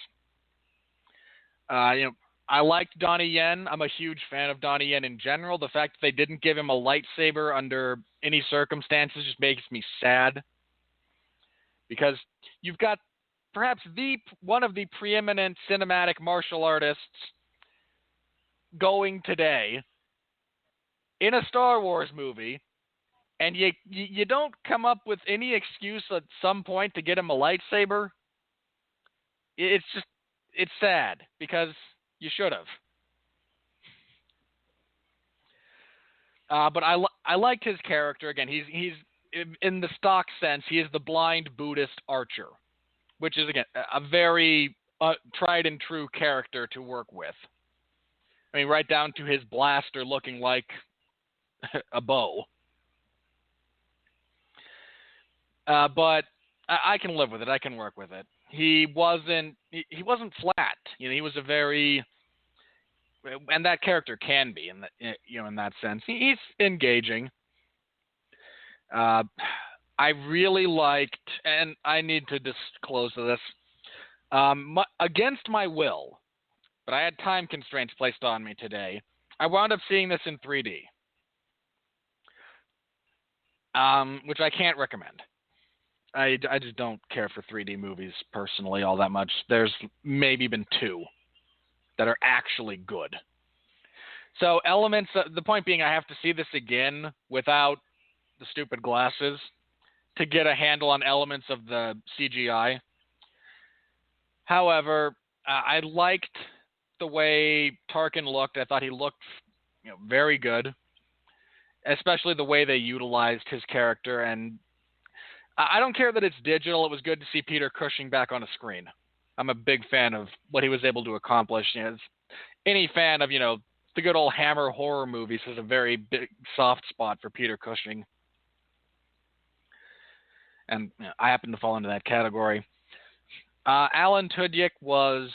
You know, I liked Donnie Yen. I'm a huge fan of Donnie Yen in general. The fact that they didn't give him a lightsaber under any circumstances just makes me sad. Because you've got perhaps one of the preeminent cinematic martial artists going today in a Star Wars movie, and you don't come up with any excuse at some point to get him a lightsaber. It's sad because you should have. But I liked his character. Again, he's in the stock sense, he is the blind Buddhist archer, which is, again, a very tried and true character to work with. I mean, right down to his blaster looking like a bow. But I can live with it. I can work with it. He wasn't flat. You know, he was a very, and that character can be in that sense. He's engaging. I really liked, and I need to disclose this, against my will, but I had time constraints placed on me today. I wound up seeing this in 3D, which I can't recommend. I just don't care for 3D movies personally all that much. There's maybe been 2 that are actually good. So elements, the point being I have to see this again without the stupid glasses to get a handle on elements of the CGI. However, I liked the way Tarkin looked. I thought he looked, very good, especially the way they utilized his character. And I don't care that it's digital. It was good to see Peter Cushing back on a screen. I'm a big fan of what he was able to accomplish. Any fan of, the good old Hammer horror movies has a very big soft spot for Peter Cushing. And I happen to fall into that category. Alan Tudyk was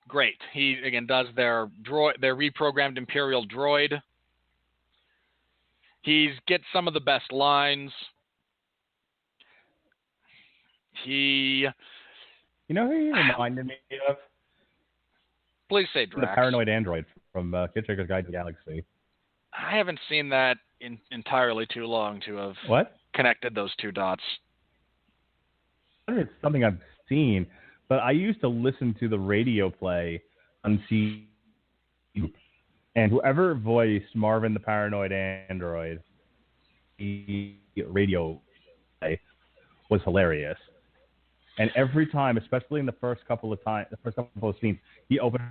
great. He, again, does their reprogrammed Imperial droid. He gets some of the best lines. You know who he reminded me of? Please say Drax. The paranoid android from Hitchhiker's Guide to the Galaxy. I haven't seen that in entirely too long to have connected those two dots. It's something I've seen, but I used to listen to the radio play on C, and whoever voiced Marvin the paranoid android, the radio play was hilarious. And every time, especially in the first couple of scenes, he opened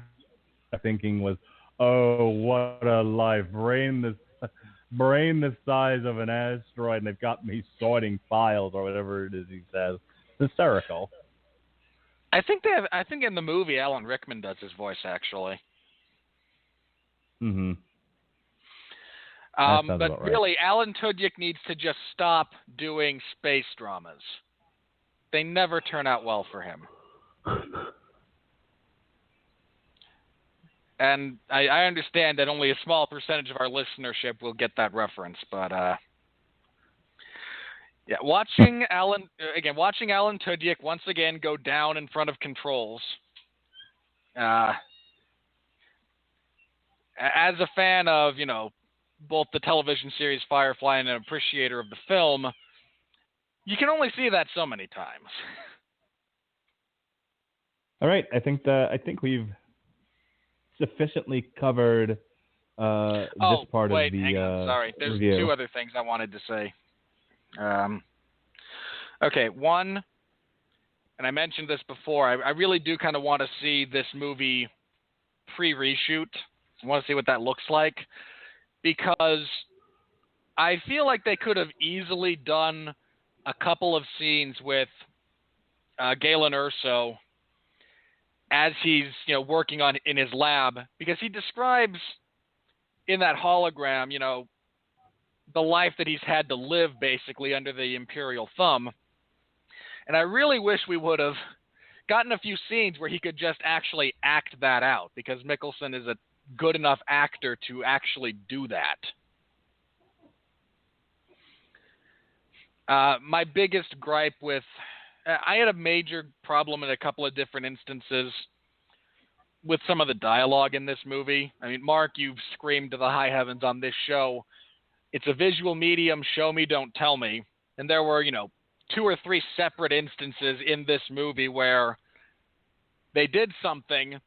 up thinking was, "Oh, what a life! Brain the size of an asteroid, and they've got me sorting files," or whatever it is he says. It's hysterical. I think in the movie Alan Rickman does his voice actually. Mm-hmm. But really, Alan Tudyk needs to just stop doing space dramas. They never turn out well for him. And I understand that only a small percentage of our listenership will get that reference, but watching Alan Tudyk once again go down in front of controls. As a fan of, both the television series Firefly and an appreciator of the film, you can only see that so many times. All right, I think we've sufficiently covered this part of the sorry. There's review. Two other things I wanted to say. Okay, one, and I mentioned this before, I really do kind of want to see this movie pre-reshoot. I want to see what that looks like, because I feel like they could have easily done a couple of scenes with Galen Erso as he's working in his lab, because he describes in that hologram the life that he's had to live basically under the Imperial thumb. And I really wish we would have gotten a few scenes where he could just actually act that out, because Mikkelsen is a good enough actor to actually do that. My biggest gripe with... I had a major problem in a couple of different instances with some of the dialogue in this movie. I mean, Mark, you've screamed to the high heavens on this show. It's a visual medium, show me, don't tell me. And there were, 2 or 3 separate instances in this movie where they did something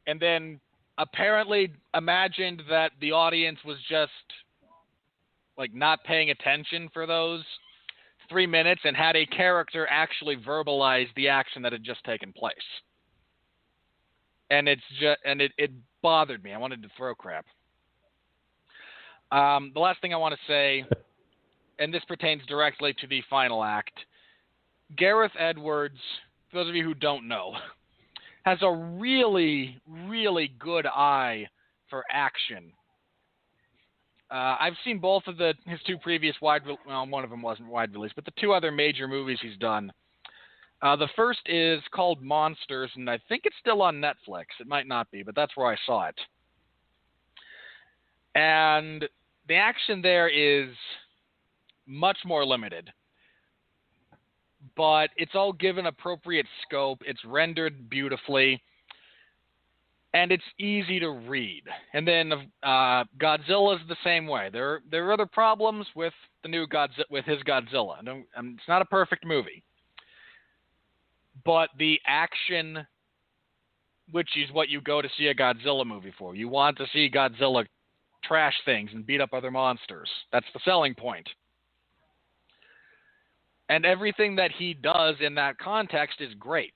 and then apparently imagined that the audience was just, not paying attention for those 3 minutes and had a character actually verbalize the action that had just taken place. And it bothered me. I wanted to throw crap. The last thing I want to say, and this pertains directly to the final act, Gareth Edwards, for those of you who don't know, has a really, really good eye for action. I've seen both of his 2 previous one of them wasn't wide release, but the 2 other major movies he's done. The first is called Monsters, and I think it's still on Netflix. It might not be, but that's where I saw it. And the action there is much more limited, but it's all given appropriate scope. It's rendered beautifully, and it's easy to read. And then Godzilla's the same way. There are other problems with the new with his Godzilla. It's not a perfect movie, but the action, which is what you go to see a Godzilla movie for. You want to see Godzilla trash things and beat up other monsters. That's the selling point. And everything that he does in that context is great.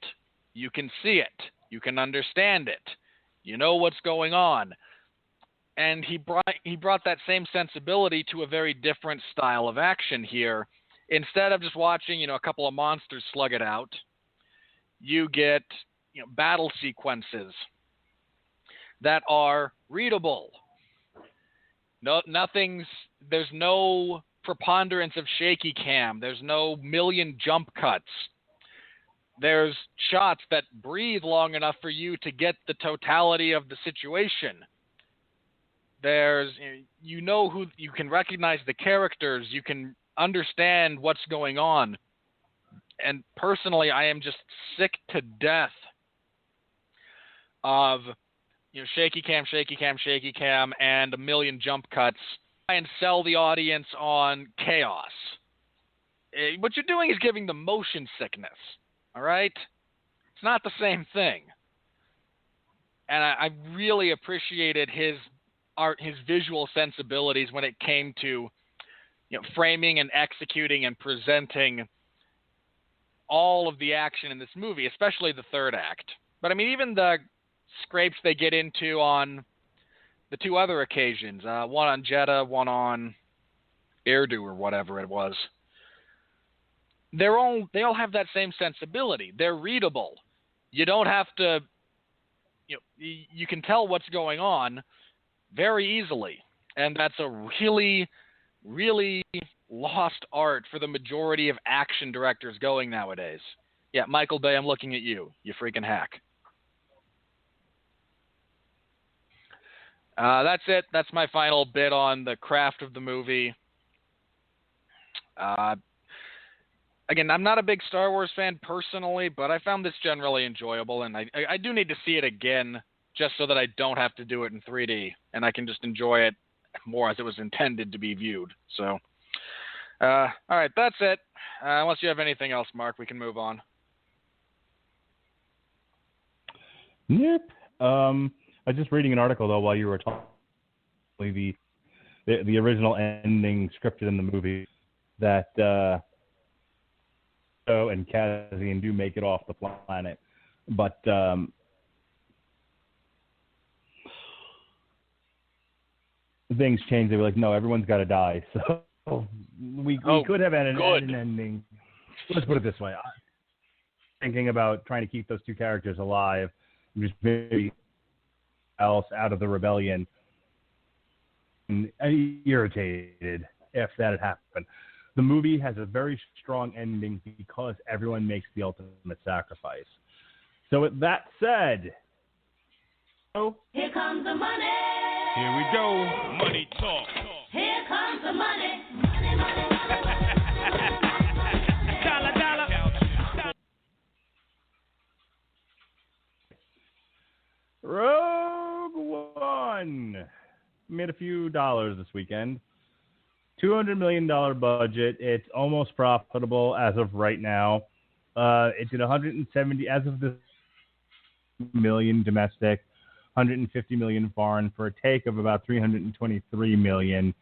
You can see it. You can understand it. You know what's going on. And he brought that same sensibility to a very different style of action here. Instead of just watching, a couple of monsters slug it out, you get, battle sequences that are readable. There's no preponderance of shaky cam. There's no million jump cuts. There's shots that breathe long enough for you to get the totality of the situation. There's, who you can recognize the characters. You can understand what's going on. And personally, I am just sick to death of shaky cam, and a million jump cuts. Try and sell the audience on chaos. What you're doing is giving them motion sickness. All right? It's not the same thing. And I really appreciated his visual sensibilities when it came to framing and executing and presenting all of the action in this movie, especially the third act. But I mean, even the scrapes they get into on the two other occasions, one on Jeddah, one on Airdate or whatever it was, they all have that same sensibility. They're readable. You don't have to, you can tell what's going on very easily. And that's a really, really lost art for the majority of action directors going nowadays. Yeah, Michael Bay, I'm looking at you. You freaking hack. That's it. That's my final bit on the craft of the movie. Again, I'm not a big Star Wars fan personally, but I found this generally enjoyable, and I do need to see it again just so that I don't have to do it in 3D, and I can just enjoy it more as it was intended to be viewed. So, all right, that's it. Unless you have anything else, Mark, we can move on. Nope. I was just reading an article, though, while you were talking, the original ending scripted in the movie, that Joe and Cassian do make it off the planet. But things change. They were like, no, everyone's got to die. So we could have had an ending. Let's put it this way. I'm thinking about trying to keep those two characters alive, just maybe else out of the rebellion, and irritated if that had happened. The movie has a very strong ending because everyone makes the ultimate sacrifice. So with that said, here comes the money. Here we go. Money talk. Here comes the money. Money, money, money. Dollar, dollar. Rogue One made a few dollars this weekend. $200 million budget. It's almost profitable as of right now. It did 170 as of this million domestic, 150 million foreign, for a take of about 323 million.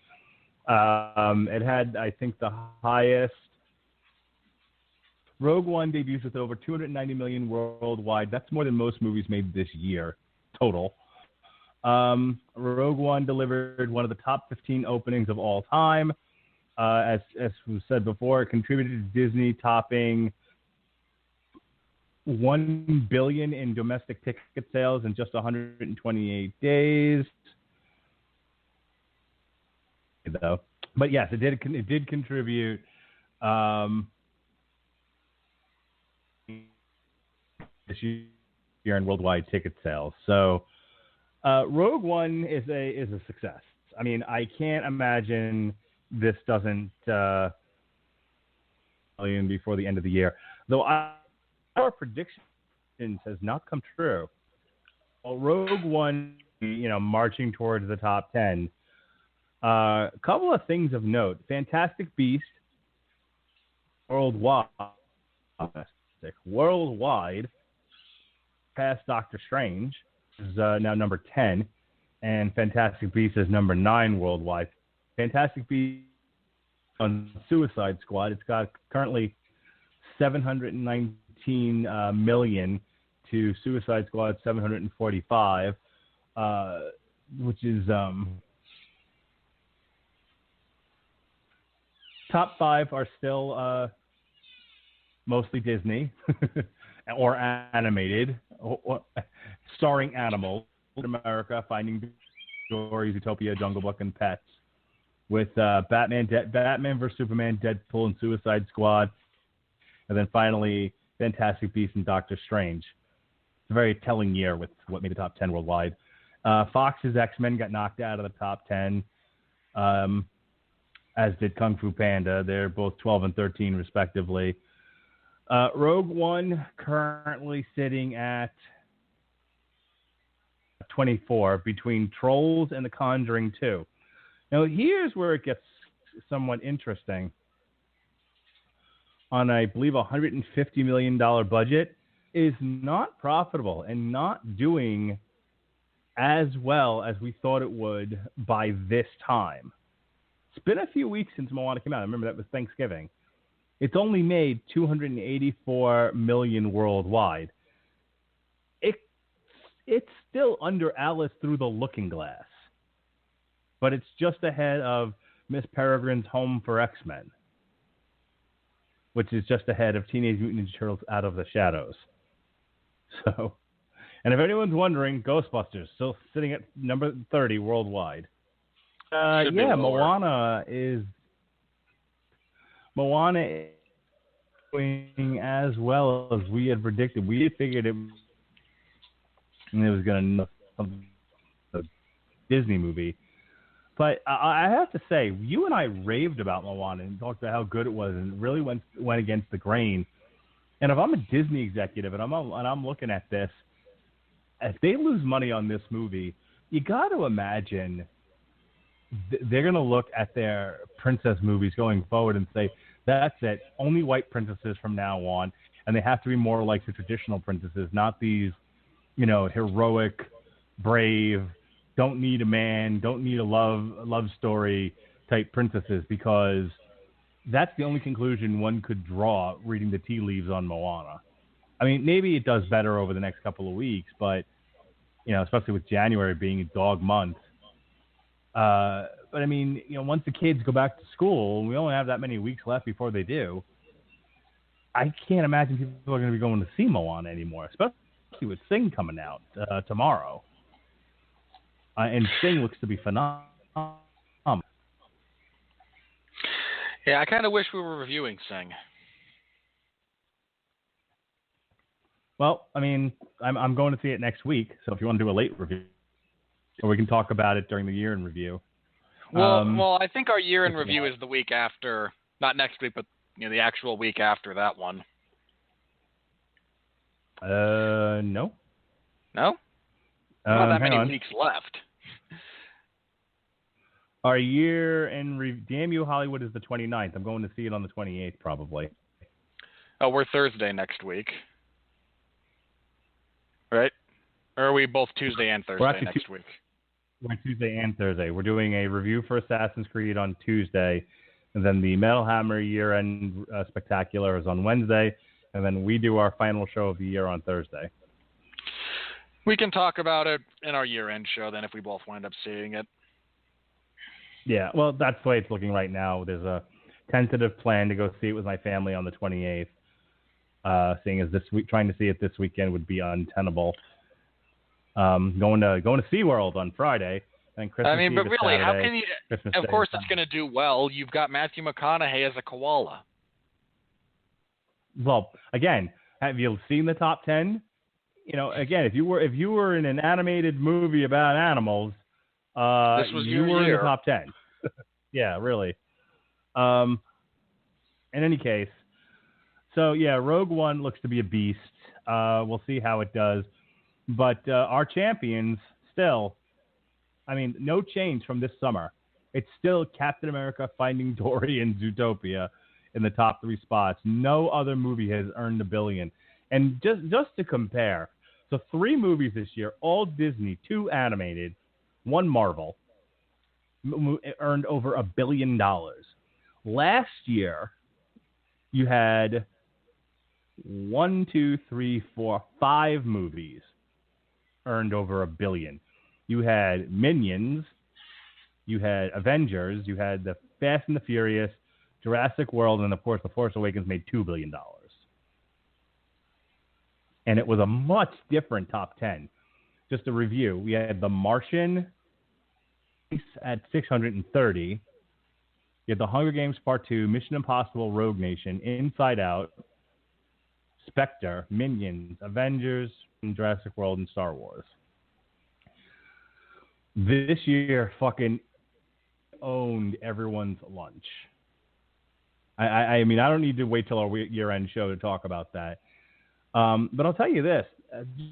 It had, I think, the highest. Rogue One debuts with over 290 million worldwide. That's more than most movies made this year total. Rogue One delivered one of the top 15 openings of all time. As was said before, it contributed to Disney topping $1 billion in domestic ticket sales in just 128 days. Though, but yes, it did contribute. This year in worldwide ticket sales. So, Rogue One is a success. I mean, I can't imagine this doesn't million before the end of the year. Though our predictions has not come true. Well, Rogue One, marching towards the top 10. A couple of things of note: Fantastic Beasts worldwide, past Doctor Strange is now number 10, and Fantastic Beasts is number 9 worldwide. Fantastic Beasts on Suicide Squad, it's got currently 719 million to Suicide Squad 745. which is top 5 are still mostly Disney or animated, or starring animals. America, Finding Dory, Zootopia, Jungle Book, and Pets. With Batman vs. Superman, Deadpool, and Suicide Squad. And then finally, Fantastic Beasts and Doctor Strange. It's a very telling year with what made the top 10 worldwide. Fox's X-Men got knocked out of the top 10, as did Kung Fu Panda. They're both 12 and 13, respectively. Rogue One currently sitting at 24 between Trolls and The Conjuring 2. Now, here's where it gets somewhat interesting. On, I believe, a $150 million budget, is not profitable and not doing as well as we thought it would by this time. It's been a few weeks since Moana came out. I remember that was Thanksgiving. It's only made $284 million worldwide. It's still under Alice Through the Looking Glass, but it's just ahead of Miss Peregrine's Home for X-Men, which is just ahead of Teenage Mutant Ninja Turtles Out of the Shadows. So, and if anyone's wondering, Ghostbusters still sitting at number 30 worldwide. Moana is doing as well as we had predicted. We had figured it was going to a Disney movie. But I have to say, you and I raved about Moana and talked about how good it was, and it really went against the grain. And if I'm a Disney executive and I'm looking at this, if they lose money on this movie, you got to imagine they're going to look at their princess movies going forward and say, that's it, only white princesses from now on, and they have to be more like the traditional princesses, not these, heroic, brave, don't need a man, don't need a love story type princesses, because that's the only conclusion one could draw reading the tea leaves on Moana. I mean, maybe it does better over the next couple of weeks, but, especially with January being a dog month. But I mean, once the kids go back to school, we only have that many weeks left before they do. I can't imagine people are going to be going to see Moana anymore, especially with Sing coming out tomorrow. And Sing looks to be phenomenal. Yeah, I kind of wish we were reviewing Sing. Well, I mean, I'm going to see it next week, so if you want to do a late review, or we can talk about it during the year in review. Well, I think our year in review is the week after, not next week, but the actual week after that one. No. No? Not that many weeks left. Our year in Damn You Hollywood is the 29th. I'm going to see it on the 28th probably. Oh, we're Thursday next week. Right? Or are we both Tuesday and Thursday next week? We're Tuesday and Thursday. We're doing a review for Assassin's Creed on Tuesday, and then the Metal Hammer year-end spectacular is on Wednesday, and then we do our final show of the year on Thursday. We can talk about it in our year-end show then if we both wind up seeing it. Yeah, well, that's the way it's looking right now. There's a tentative plan to go see it with my family on the 28th. Seeing as this week, trying to see it this weekend would be untenable. Going to SeaWorld on Friday, and Christmas Eve but really, Saturday, how can you? Christmas of Day course, is it's going to do well. You've got Matthew McConaughey as a koala. Well, again, have you seen the top 10? Again, if you were in an animated movie about animals, this was you were year. in the top 10. Yeah, really. In any case, so yeah, Rogue One looks to be a beast. We'll see how it does. But our champions still, no change from this summer. It's still Captain America, Finding Dory, and Zootopia in the top 3 spots. No other movie has earned $1 billion. And just to compare, so 3 movies this year, all Disney, 2 animated, 1 Marvel, earned over $1 billion. Last year, you had 5 movies earned over $1 billion. You had Minions. You had Avengers. You had the Fast and the Furious, Jurassic World, and of course, The Force Awakens made $2 billion. And it was a much different top 10. Just a review. We had The Martian at 630. You had The Hunger Games Part 2, Mission Impossible, Rogue Nation, Inside Out, Spectre, Minions, Avengers, and Jurassic World, and Star Wars. This year fucking owned everyone's lunch. I mean, I don't need to wait till our year-end show to talk about that. But I'll tell you this.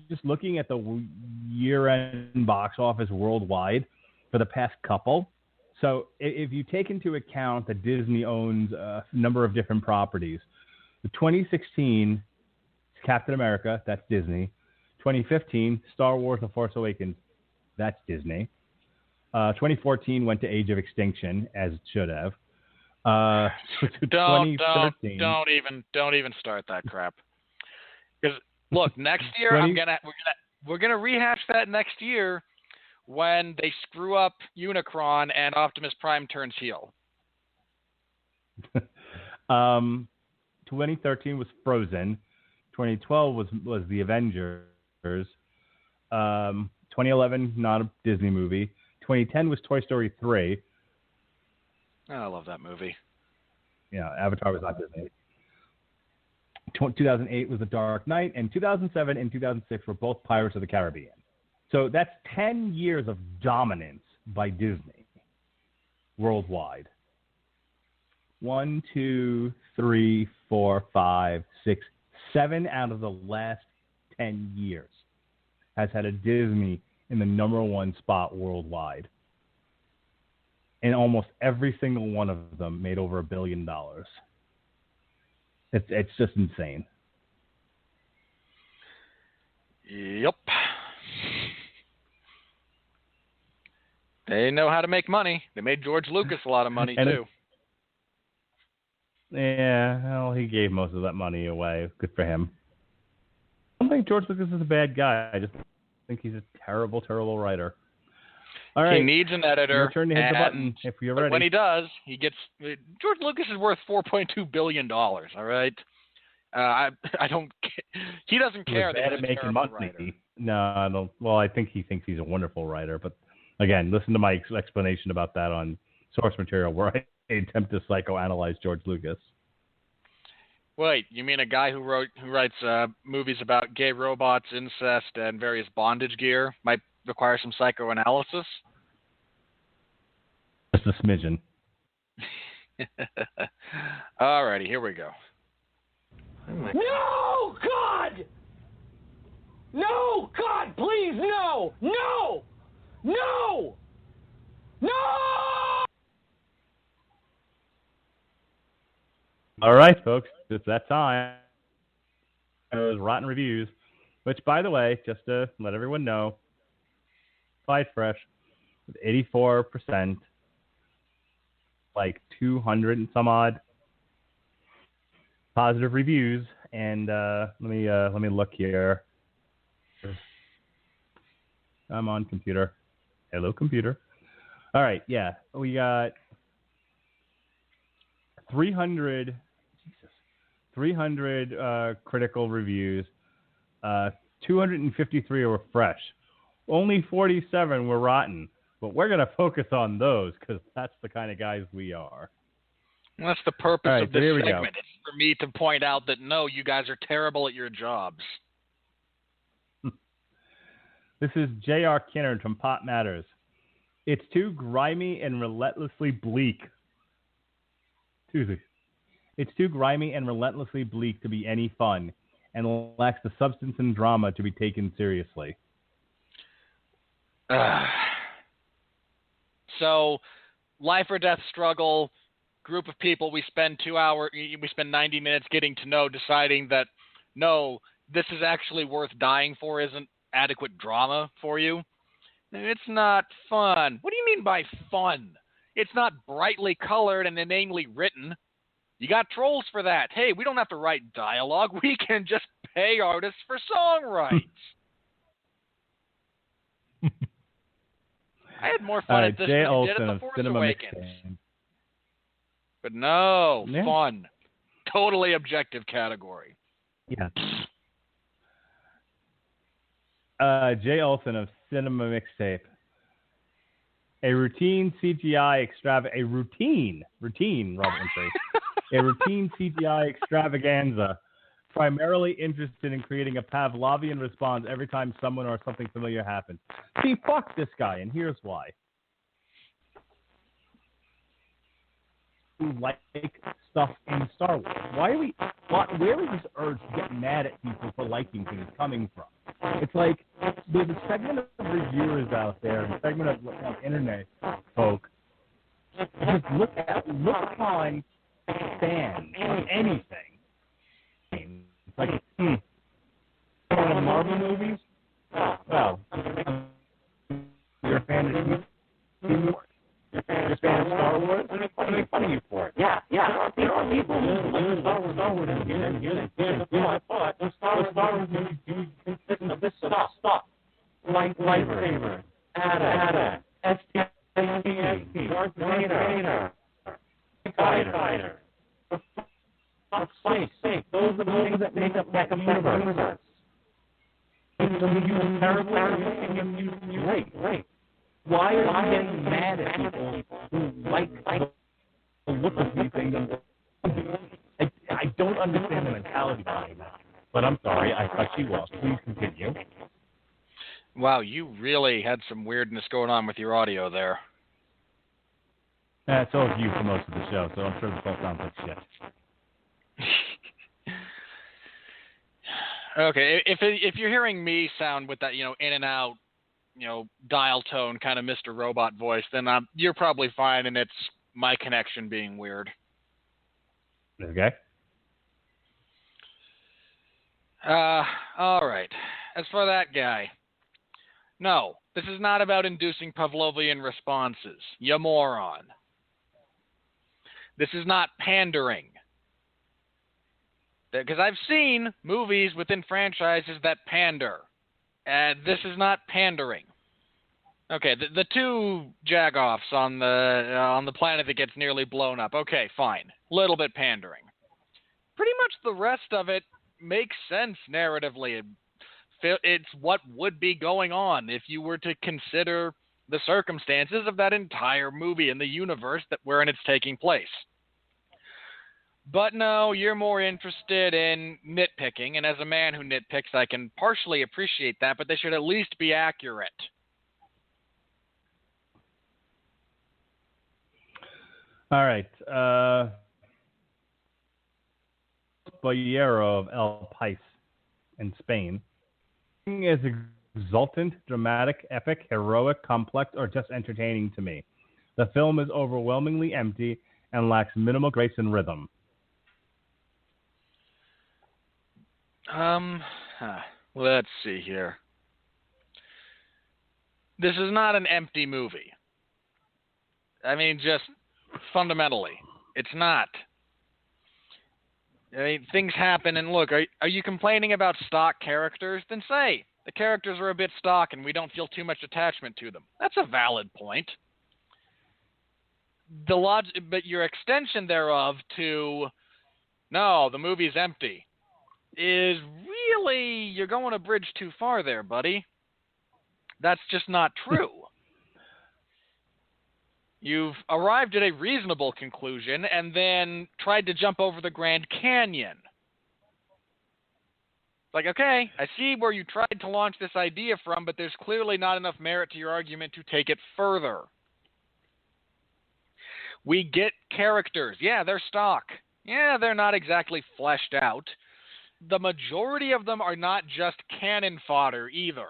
Just looking at the year-end box office worldwide for the past couple. So if you take into account that Disney owns a number of different properties, the 2016 Captain America, that's Disney. 2015, Star Wars The Force Awakens, that's Disney. 2014 went to Age of Extinction, as it should have. Don't even start that crap. Because look, next year we're gonna rehash that next year when they screw up Unicron and Optimus Prime turns heel. 2013 was Frozen. 2012 was The Avengers. 2011, not a Disney movie. 2010 was Toy Story 3. Oh, I love that movie. Yeah, Avatar was not Disney. 2008 was The Dark Knight, and 2007 and 2006 were both Pirates of the Caribbean. So that's 10 years of dominance by Disney worldwide. 1, 2, 3, 4, 5, 6, 7 out of the last 10 years has had a Disney in the number one spot worldwide. And almost every single one of them made over $1 billion. It's just insane. Yep. They know how to make money. They made George Lucas a lot of money, too. Yeah, well, he gave most of that money away. Good for him. I don't think George Lucas is a bad guy. I just think he's a terrible, terrible writer. All right. He needs an editor. Your turn to hit the button if you're ready. When he does, he gets... George Lucas is worth $4.2 billion, all right? I don't... He doesn't care that he's a making terrible money. writer. No, I don't... Well, I think he thinks he's a wonderful writer, but again, listen to my explanation about that on source material where I attempt to psychoanalyze George Lucas. Wait, you mean a guy who writes movies about gay robots, incest, and various bondage gear might require some psychoanalysis? Just a smidgen. Alrighty, here we go. No, God! No, God, please, no! No! No! No! All right, folks, it's that time. Those rotten reviews, which, by the way, just to let everyone know, Fight Fresh with 84%, like 200 and some odd positive reviews. And let me look here. I'm on computer. Hello, computer. All right, yeah, we got 300 critical reviews. 253 were fresh. Only 47 were rotten. But we're going to focus on those because that's the kind of guys we are. Well, that's the purpose right, of this here we segment. go. It's for me to point out that, no, you guys are terrible at your jobs. This is J.R. Kinnard from Pop Matters. It's too grimy and relentlessly bleak. It's too grimy and relentlessly bleak to be any fun and lacks the substance and drama to be taken seriously. So, life or death struggle, group of people, we spend 90 minutes getting to know, deciding that, no, this is actually worth dying for, isn't adequate drama for you. It's not fun. What do you mean by fun? It's not brightly colored and inanely written. You got trolls for that. Hey, we don't have to write dialogue. We can just pay artists for song rights. I had more fun at this Jay than I did Olsen at The of Force Cinema Awakens. Mixtape. But no, Yeah. fun. Totally objective category. Yeah. Jay Olsen of Cinema Mixtape. A routine CGI a routine, Robert Winfree. A routine CGI extravaganza, primarily interested in creating a Pavlovian response every time someone or something familiar happens. See, fuck this guy, and here's why. Who like stuff in Star Wars? Where is this urge to get mad at people for liking things coming from? It's like there's a segment of reviewers out there, a segment of internet folk. Just look upon fans of anything. It's like, fan of Marvel movies? Well, you're a fan of Star Wars. You're a fan of Star Wars? What are they funny you for? Yeah. There are people who like Star Wars I thought the Star Wars movies consist of this stuff. Like lightsaber, ATA, STST, Darth Vader, Fighter, Space. Those are the things that make up that universe. So you use terrible and you right. Why are you getting mad at people who like the look of these things? I don't understand the mentality behind that. But I'm sorry, I cut you off. Please continue. Wow, you really had some weirdness going on with your audio there. So have you for most of the show, so I'm sure the phone sounds like shit. Okay, if you're hearing me sound with that, in and out, dial tone kind of Mr. Robot voice, then you're probably fine, and it's my connection being weird. Okay. All right. As for that guy, no, this is not about inducing Pavlovian responses. You moron. This is not pandering. Because I've seen movies within franchises that pander. This is not pandering. Okay, the two jagoffs on the planet that gets nearly blown up. Okay, fine. Little bit pandering. Pretty much the rest of it makes sense narratively. It's what would be going on if you were to consider the circumstances of that entire movie and the universe wherein it's taking place. But no, you're more interested in nitpicking, and as a man who nitpicks, I can partially appreciate that, but they should at least be accurate. All right. Boyero of El Pais in Spain is exultant, dramatic, epic, heroic, complex, or just entertaining to me. The film is overwhelmingly empty and lacks minimal grace and rhythm. Let's see here. This is not an empty movie. I mean, just fundamentally, it's not. I mean, things happen, and look, are you complaining about stock characters? Then say, the characters are a bit stock and we don't feel too much attachment to them. That's a valid point. But your extension thereof to, no, the movie's empty, is really, you're going a bridge too far there, buddy. That's just not true. You've arrived at a reasonable conclusion and then tried to jump over the Grand Canyon. Like, okay, I see where you tried to launch this idea from, but there's clearly not enough merit to your argument to take it further. We get characters. Yeah, they're stock. Yeah, they're not exactly fleshed out. The majority of them are not just cannon fodder either.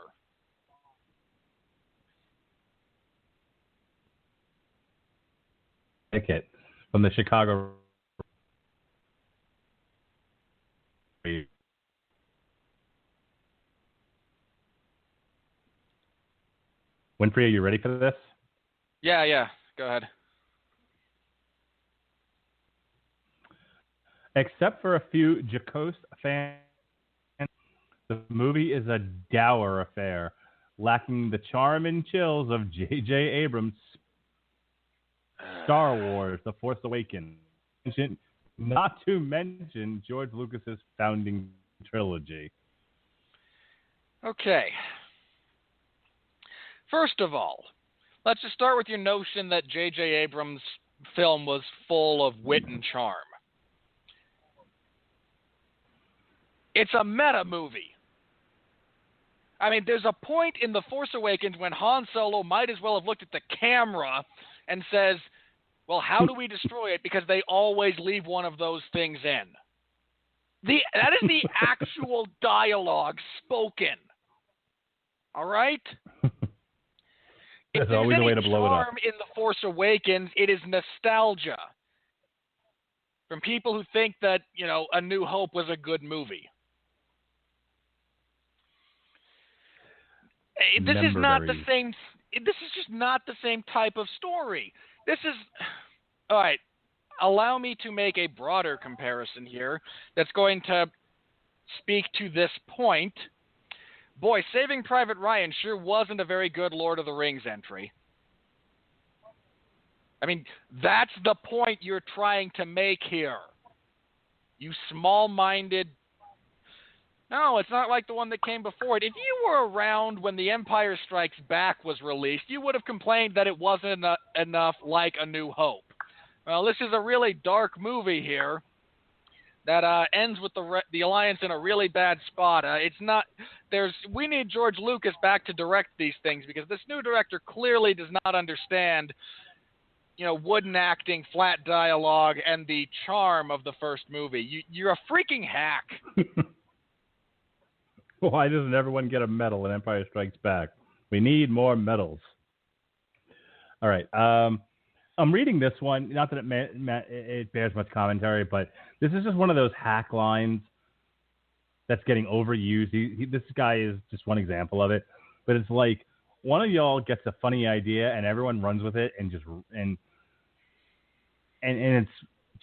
Ticket from the Chicago. Winfree, are you ready for this? Yeah. Go ahead. Except for a few jocose fans, the movie is a dour affair lacking the charm and chills of J.J. Abrams' Star Wars: The Force Awakens. Not to mention George Lucas's founding trilogy. Okay. First of all, let's just start with your notion that J.J. Abrams' film was full of wit and charm. It's a meta movie. I mean, there's a point in The Force Awakens when Han Solo might as well have looked at the camera and says, well, how do we destroy it? Because they always leave one of those things in. That is the actual dialogue spoken. All right? There's always a way to blow it up. In The Force Awakens, it is nostalgia. From people who think that, A New Hope was a good movie. This is not the same. This is just not the same type of story. This is all right. Allow me to make a broader comparison here that's going to speak to this point. Boy, Saving Private Ryan sure wasn't a very good Lord of the Rings entry. I mean, that's the point you're trying to make here. You small-minded. No, it's not like the one that came before it. If you were around when The Empire Strikes Back was released, you would have complained that it wasn't enough like A New Hope. Well, this is a really dark movie here that ends with the Alliance in a really bad spot. It's not. We need George Lucas back to direct these things because this new director clearly does not understand, wooden acting, flat dialogue, and the charm of the first movie. You're a freaking hack. Why doesn't everyone get a medal in Empire Strikes Back? We need more medals. All right. I'm reading this one. Not that it bears much commentary, but this is just one of those hack lines that's getting overused. This guy is just one example of it. But it's like one of y'all gets a funny idea and everyone runs with it and it's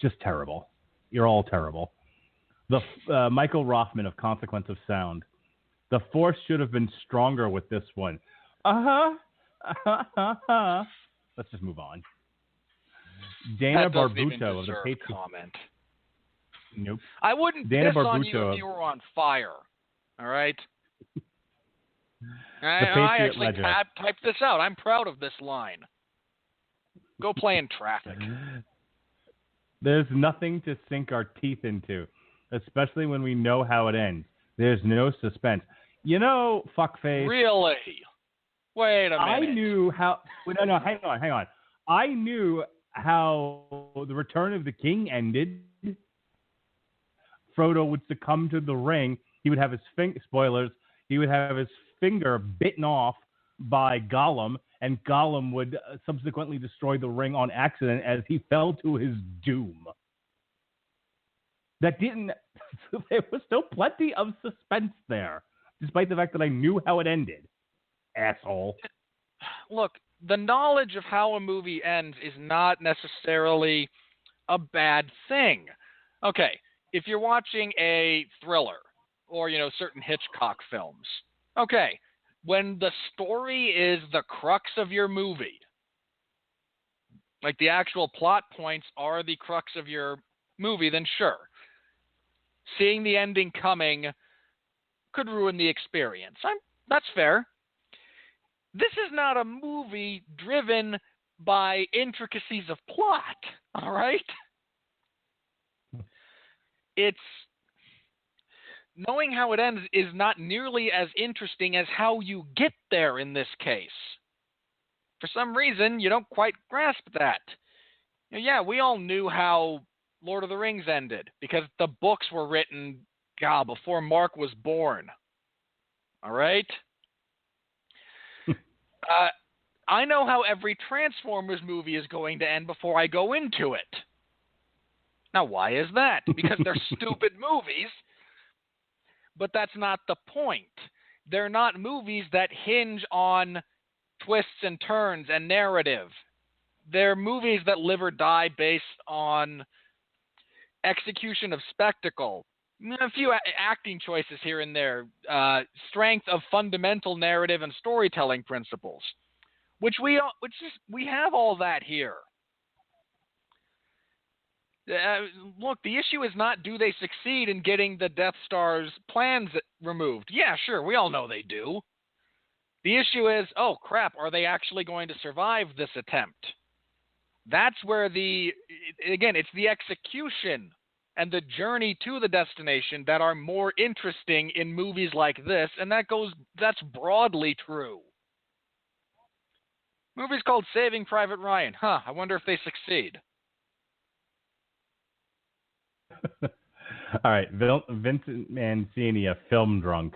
just terrible. You're all terrible. The Michael Rothman of Consequence of Sound. The Force should have been stronger with this one. Let's just move on. Dana Barbuto of the Patriot. Comment. Nope. I wouldn't piss on you if you were on fire. All right. I actually typed this out. I'm proud of this line. Go play in traffic. There's nothing to sink our teeth into, especially when we know how it ends. There's no suspense. Fuckface. Really? Wait a minute. I knew how. No, hang on. I knew how the Return of the King ended. Frodo would succumb to the ring. He would have his spoilers. He would have his finger bitten off by Gollum, and Gollum would subsequently destroy the ring on accident as he fell to his doom. There was still plenty of suspense there, despite the fact that I knew how it ended. Asshole. Look, the knowledge of how a movie ends is not necessarily a bad thing. Okay, if you're watching a thriller or, certain Hitchcock films, okay, when the story is the crux of your movie, like the actual plot points are the crux of your movie, then sure. Seeing the ending coming could ruin the experience. That's fair. This is not a movie driven by intricacies of plot, all right? It's knowing how it ends is not nearly as interesting as how you get there in this case. For some reason, you don't quite grasp that. Yeah, we all knew how Lord of the Rings ended because the books were written, before Mark was born. All right? I know how every Transformers movie is going to end before I go into it. Now, why is that? Because they're stupid movies, but that's not the point. They're not movies that hinge on twists and turns and narrative. They're movies that live or die based on execution of spectacle. A few acting choices here and there, strength of fundamental narrative and storytelling principles, which we have all that here. Look, the issue is not do they succeed in getting the Death Star's plans removed. Yeah, sure, we all know they do. The issue is, oh crap, are they actually going to survive this attempt? That's where it's the execution and the journey to the destination that are more interesting in movies like this, and that's broadly true. Movie's called Saving Private Ryan. I wonder if they succeed. All right, Vincent Mancini, a film drunk,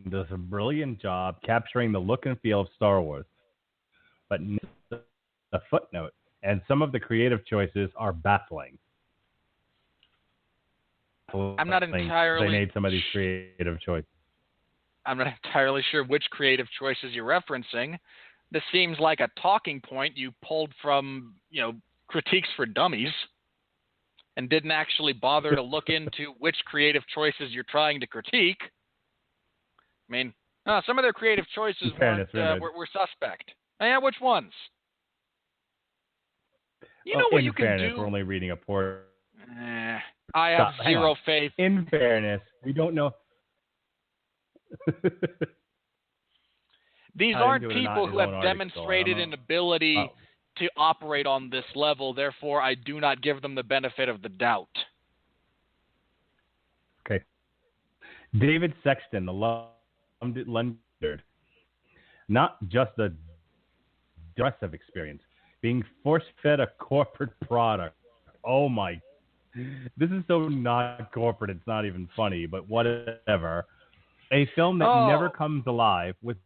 does a brilliant job capturing the look and feel of Star Wars, but a footnote, and some of the creative choices are baffling. I'm not entirely. They made some of these creative choices. I'm not entirely sure which creative choices you're referencing. This seems like a talking point you pulled from, Critiques for Dummies, and didn't actually bother to look into which creative choices you're trying to critique. I mean, some of their creative choices were suspect. Yeah, which ones? You know what you can do? We're only reading a poor. I have zero faith. In fairness, we don't know. These aren't people who have demonstrated an ability to operate on this level. Therefore, I do not give them the benefit of the doubt. Okay. David Sexton, the London, not just a depressive experience, being force-fed a corporate product. Oh my. This is so not corporate, it's not even funny, but whatever. A film that never comes alive with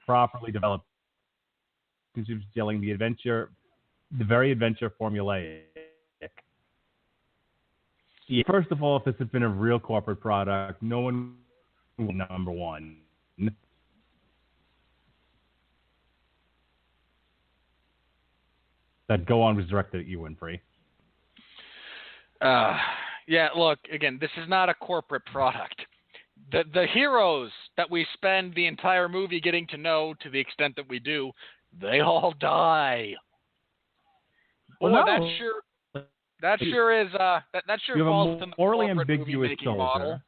properly developed dealing the very adventure formulaic. Yeah, first of all, if this had been a real corporate product, no one would number one. That Go On was directed at you, Winfree. Yeah, look, again, this is not a corporate product. The heroes that we spend the entire movie getting to know, to the extent that we do, they all die. Well, Boy, no. that sure is that sure falls within the corporate movie-making model.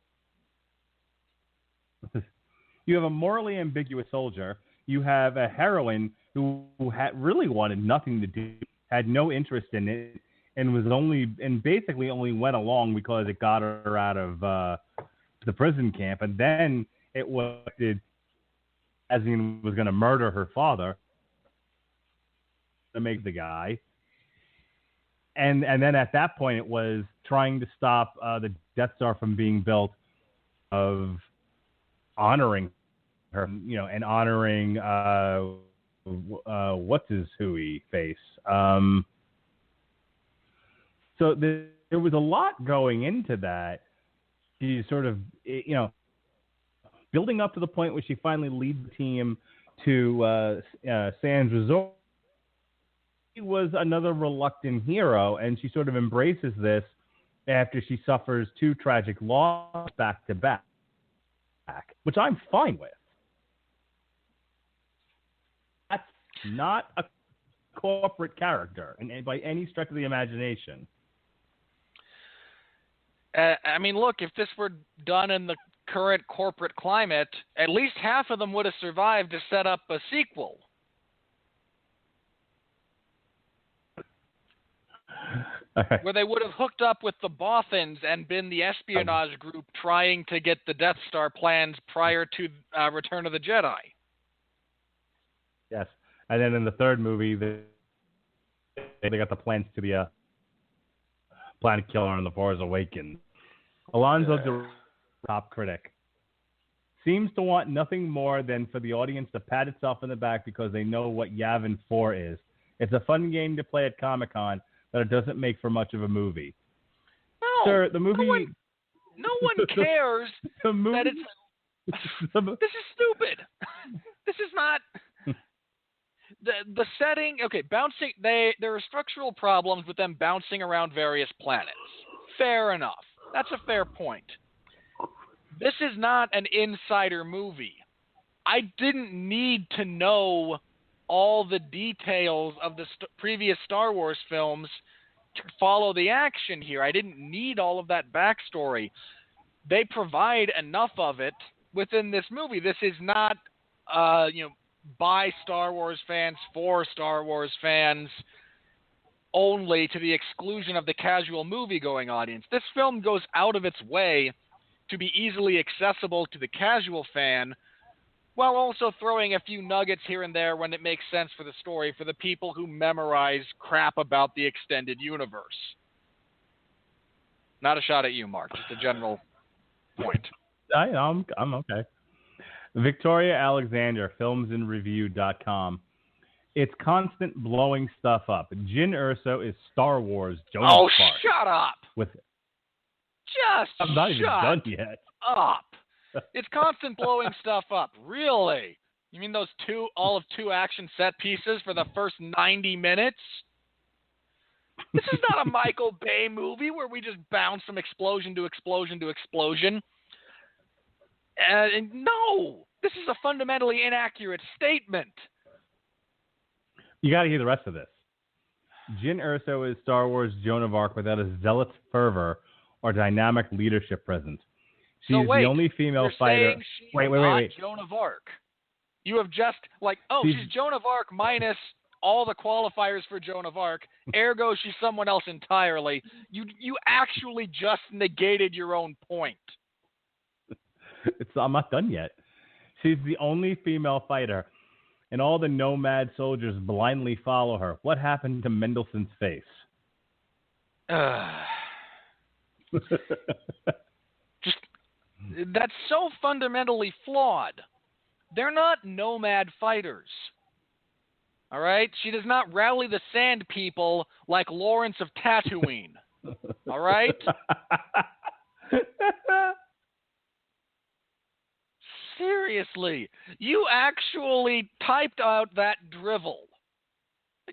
You have a morally ambiguous soldier. You have a heroine who really wanted nothing to do, had no interest in it, and basically only went along because it got her out of the prison camp, and then it was Asien was going to murder her father to make the guy, and then at that point it was trying to stop the Death Star from being built, of honoring her, and honoring what's his hooey face. So there was a lot going into that. She sort of, building up to the point where she finally leads the team to Sands Resort. She was another reluctant hero, and she sort of embraces this after she suffers two tragic losses back to back, which I'm fine with. That's not a corporate character, and by any stretch of the imagination. I mean, look, if this were done in the current corporate climate, at least half of them would have survived to set up a sequel. Where they would have hooked up with the Bothans and been the espionage group trying to get the Death Star plans prior to Return of the Jedi. Yes. And then in the third movie, they got the plans to be a planet killer in The Force Awakens. Alonzo, top critic, seems to want nothing more than for the audience to pat itself in the back because they know what Yavin 4 is. It's a fun game to play at Comic-Con, but it doesn't make for much of a movie. No, sir, the movie. No one cares the movie, that it's. This is stupid. This is not. The setting. Okay, bouncing. There are structural problems with them bouncing around various planets. Fair enough. That's a fair point. This is not an insider movie. I didn't need to know all the details of the previous Star Wars films to follow the action here. I didn't need all of that backstory. They provide enough of it within this movie. This is not, by Star Wars fans, for Star Wars fans, only to the exclusion of the casual movie-going audience. This film goes out of its way to be easily accessible to the casual fan, while also throwing a few nuggets here and there when it makes sense for the story for the people who memorize crap about the extended universe. Not a shot at you, Mark, just a general point. I'm okay. Victoria Alexander, filmsandreview.com. It's constant blowing stuff up. Jyn Erso is Star Wars Joan of Arc. Shut up! I'm not even done yet. Up! It's constant blowing stuff up. Really? You mean those all of two action set pieces for the first 90 minutes? This is not a Michael Bay movie where we just bounce from explosion to explosion to explosion. No! This is a fundamentally inaccurate statement. You got to hear the rest of this. Jyn Erso is Star Wars Joan of Arc without a zealot fervor or dynamic leadership presence. She is the only female fighter. Wait. Joan of Arc. You have just she's Joan of Arc minus all the qualifiers for Joan of Arc. Ergo, she's someone else entirely. You actually just negated your own point. I'm not done yet. She's the only female fighter, and all the nomad soldiers blindly follow her. What happened to Mendelssohn's face? That's so fundamentally flawed. They're not nomad fighters. All right? She does not rally the sand people like Lawrence of Tatooine. All right? Seriously, you actually typed out that drivel.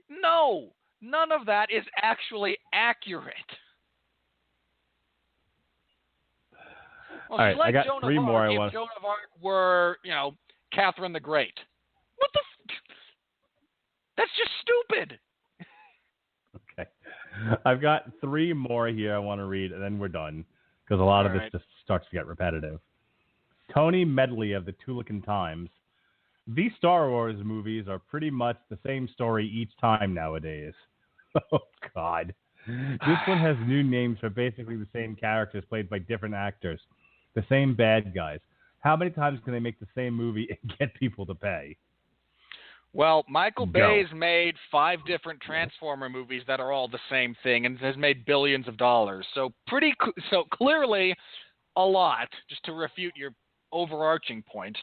No, none of that is actually accurate. Well, all right, I got Joan three of more. Arc if Joan of Arc were, Catherine the Great. What the? That's just stupid. Okay, I've got three more here I want to read, and then we're done because a lot of this just starts to get repetitive. Tony Medley of the Tulican Times. These Star Wars movies are pretty much the same story each time nowadays. Oh, God. This one has new names for basically the same characters played by different actors. The same bad guys. How many times can they make the same movie and get people to pay? Well, Michael Bay's made 5 different Transformer movies that are all the same thing and has made billions of dollars. So clearly a lot, just to refute your overarching point.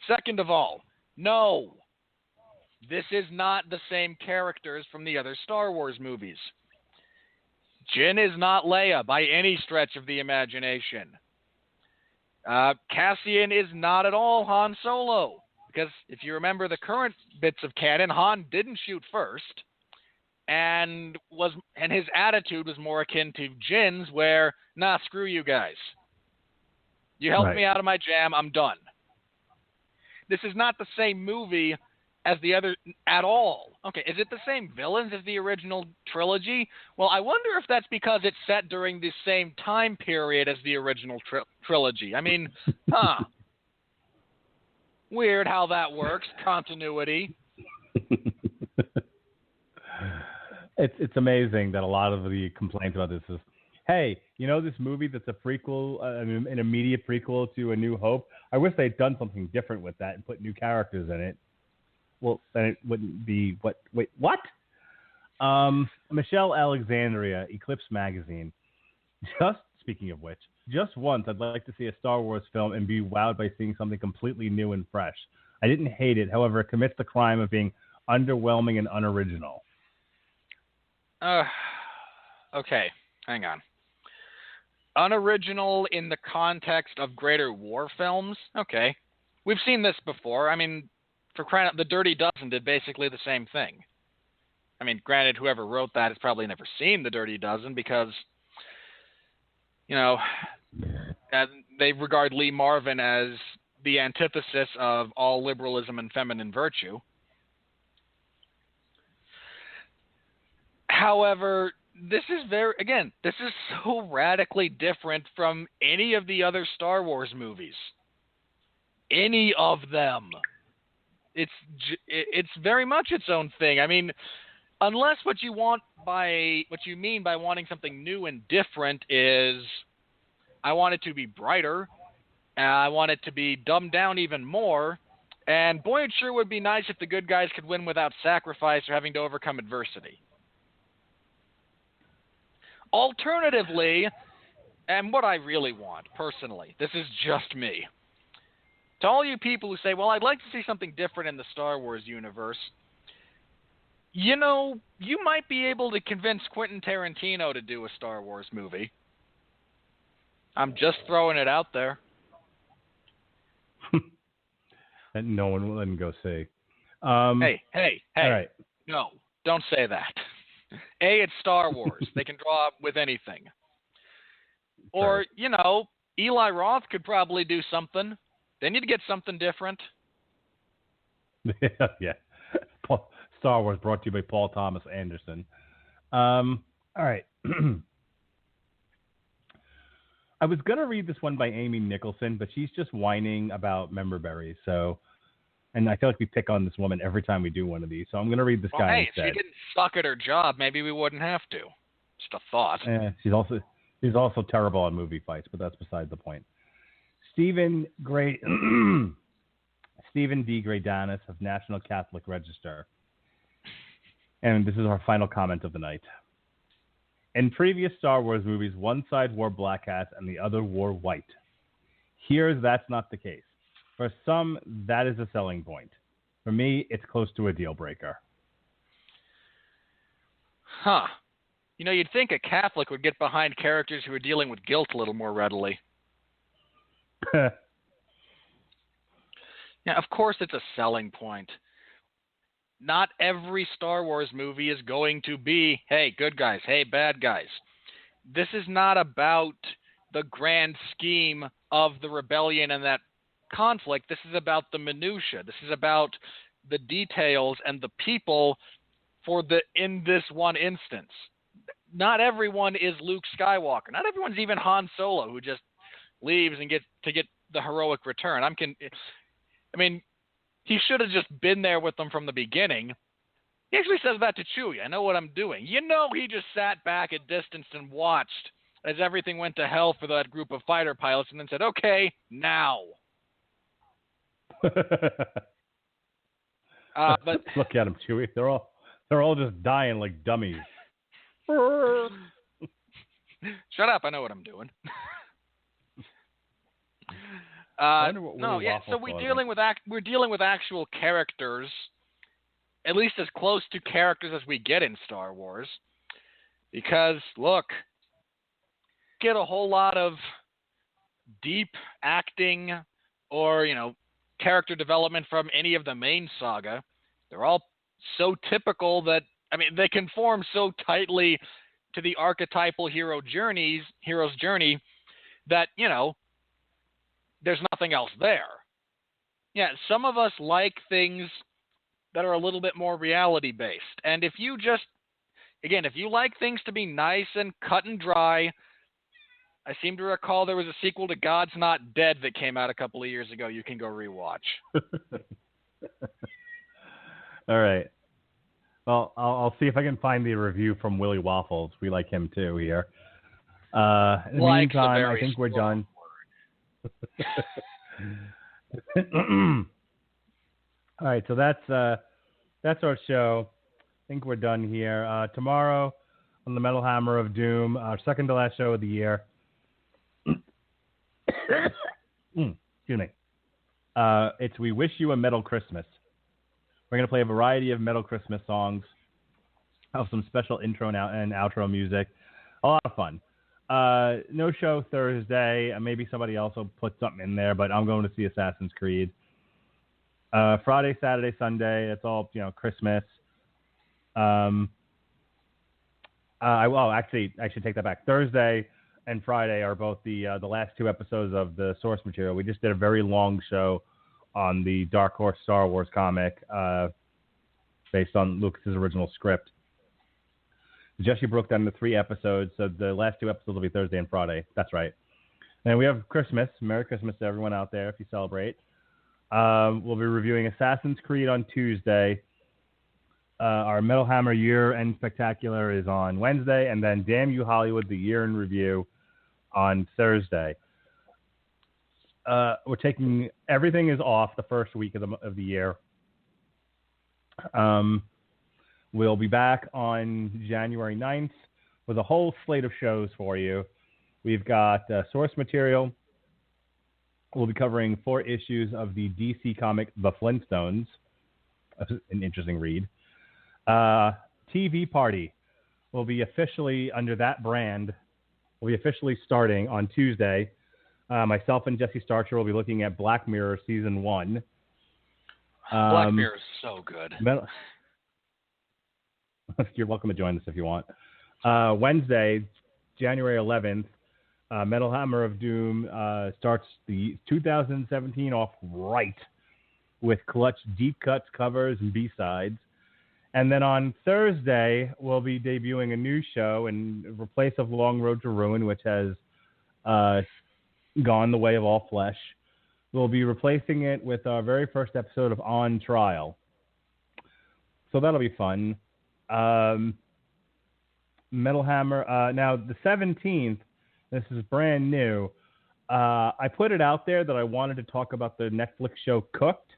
Second of all, no, this is not the same characters from the other Star Wars movies. Jyn is not Leia by any stretch of the imagination. Cassian is not at all Han Solo, because if you remember the current bits of canon, Han didn't shoot first, and his attitude was more akin to Jyn's, where, nah, screw you guys. You helped me out of my jam, I'm done. This is not the same movie as the other at all. Okay, is it the same villains as the original trilogy? Well, I wonder if that's because it's set during the same time period as the original trilogy. I mean, weird how that works. Continuity. It's amazing that a lot of the complaints about this is, hey, this movie that's a prequel, an immediate prequel to A New Hope, I wish they'd done something different with that and put new characters in it. Well, then it wouldn't be what? Wait, what? Michelle Alexandria, Eclipse Magazine. Speaking of which, just once I'd like to see a Star Wars film and be wowed by seeing something completely new and fresh. I didn't hate it, however, it commits the crime of being underwhelming and unoriginal. Okay, hang on. Unoriginal in the context of greater war films? Okay. We've seen this before. I mean, for crying out, The Dirty Dozen did basically the same thing. I mean, granted, whoever wrote that has probably never seen The Dirty Dozen because they regard Lee Marvin as the antithesis of all liberalism and feminine virtue. However, this is so radically different from any of the other Star Wars movies. Any of them. It's very much its own thing. I mean, unless what you mean by wanting something new and different is, I want it to be brighter, I want it to be dumbed down even more, and boy, it sure would be nice if the good guys could win without sacrifice or having to overcome adversity. Alternatively, and what I really want, personally, this is just me, to all you people who say, well, I'd like to see something different in the Star Wars universe, you might be able to convince Quentin Tarantino to do a Star Wars movie. I'm just throwing it out there. And no one will let him go see. Hey. All right. No, don't say that. It's Star Wars. They can draw up with anything. Or, Eli Roth could probably do something. They need to get something different. Yeah. Star Wars brought to you by Paul Thomas Anderson. All right. I was going to read this one by Amy Nicholson, but she's just whining about member berries. And I feel like we pick on this woman every time we do one of these. So I'm going to read this guy instead. If she didn't suck at her job, maybe we wouldn't have to. Just a thought. She's also terrible on movie fights, but that's beside the point. Stephen D. Gradanis of National Catholic Register. And this is our final comment of the night. In previous Star Wars movies, one side wore black hats and the other wore white. Here, that's not the case. For some, that is a selling point. For me, it's close to a deal breaker. Huh. You'd think a Catholic would get behind characters who are dealing with guilt a little more readily. Yeah, of course it's a selling point. Not every Star Wars movie is going to be, hey, good guys, hey, bad guys. This is not about the grand scheme of the rebellion and that conflict. This is about the minutia. This is about the details and the people in this one instance. Not everyone is Luke Skywalker. Not everyone's even Han Solo, who just leaves and gets to get the heroic return. He should have just been there with them from the beginning. He actually says that to Chewie. I know what I'm doing. He just sat back at distance and watched as everything went to hell for that group of fighter pilots and then said, okay, now. But look at them, Chewie. They're all just dying like dummies. Shut up. I know what I'm doing. So we're dealing with actual characters, at least as close to characters as we get in Star Wars. Because look, get a whole lot of deep acting or character development from any of the main saga. They're all so typical that they conform so tightly to the archetypal hero's journey that there's nothing else there. Yeah, some of us like things that are a little bit more reality-based. And if you like things to be nice and cut and dry, I seem to recall there was a sequel to God's Not Dead that came out a couple of years ago you can go rewatch. All right. Well, I'll see if I can find the review from Willie Waffles. We like him too here. In the meantime, I think we're done. All right, so that's our show. I think we're done here. Tomorrow on the Metal Hammer of Doom, our second to last show of the year. Excuse me. It's We Wish You a Metal Christmas. We're going to play a variety of metal Christmas songs. Have some special intro and outro music. A lot of fun. No show Thursday. Maybe somebody else will put something in there, but I'm going to see Assassin's Creed. Friday, Saturday, Sunday. It's all Christmas. I should take that back. Thursday, and Friday are both the last 2 episodes of the source material. We just did a very long show on the Dark Horse Star Wars comic based on Lucas's original script. Jesse broke down into 3 episodes, so the last 2 episodes will be Thursday and Friday. That's right. And we have Christmas. Merry Christmas to everyone out there if you celebrate. We'll be reviewing Assassin's Creed on Tuesday. Our Metal Hammer Year-End Spectacular is on Wednesday, and then Damn You Hollywood, the Year in Review on Thursday. We're taking everything is off the first week of the year. We'll be back on January 9th with a whole slate of shows for you. We've got source material. We'll be covering 4 issues of the DC comic The Flintstones. That's an interesting read. TV Party will be officially under that brand. Will be officially starting on Tuesday. Myself and Jesse Starcher will be looking at Black Mirror Season 1. Black Mirror is so good. You're welcome to join us if you want. Wednesday, January 11th, Metal Hammer of Doom starts the 2017 off right with clutch deep cuts, covers, and B-sides. And then on Thursday, we'll be debuting a new show in replace of Long Road to Ruin, which has gone the way of all flesh. We'll be replacing it with our very first episode of On Trial. So that'll be fun. Metal Hammer. Now, the 17th, this is brand new. I put it out there that I wanted to talk about the Netflix show Cooked.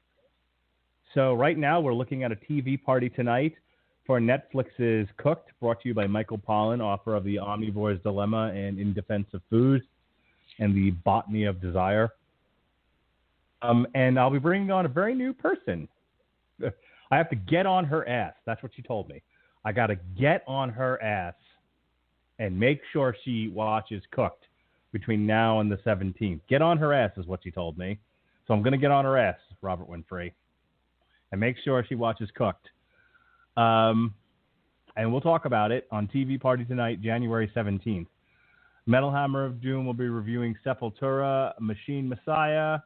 So right now we're looking at a TV party tonight for Netflix's Cooked, brought to you by Michael Pollan, author of The Omnivore's Dilemma and In Defense of Food and The Botany of Desire. And I'll be bringing on a very new person. I have to get on her ass. That's what she told me. I got to get on her ass and make sure she watches Cooked between now and the 17th. Get on her ass is what she told me. So I'm going to get on her ass, Robert Winfree, and make sure she watches Cooked. And we'll talk about it on TV Party tonight, January 17th. Metal Hammer of Doom will be reviewing Sepultura, Machine Messiah.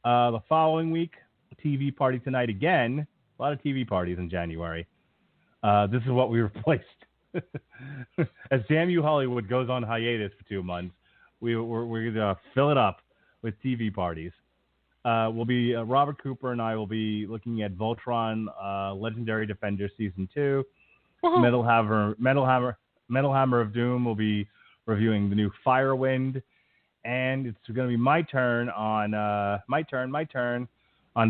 The following week, TV Party tonight again. A lot of TV parties in January. This is what we replaced. As Damn You Hollywood goes on hiatus for 2 months, we're going to fill it up with TV parties. We'll be Robert Cooper and I will be looking at Voltron, Legendary Defender Season 2. Metal Hammer of Doom will be reviewing the new Firewind, and it's going to be my turn on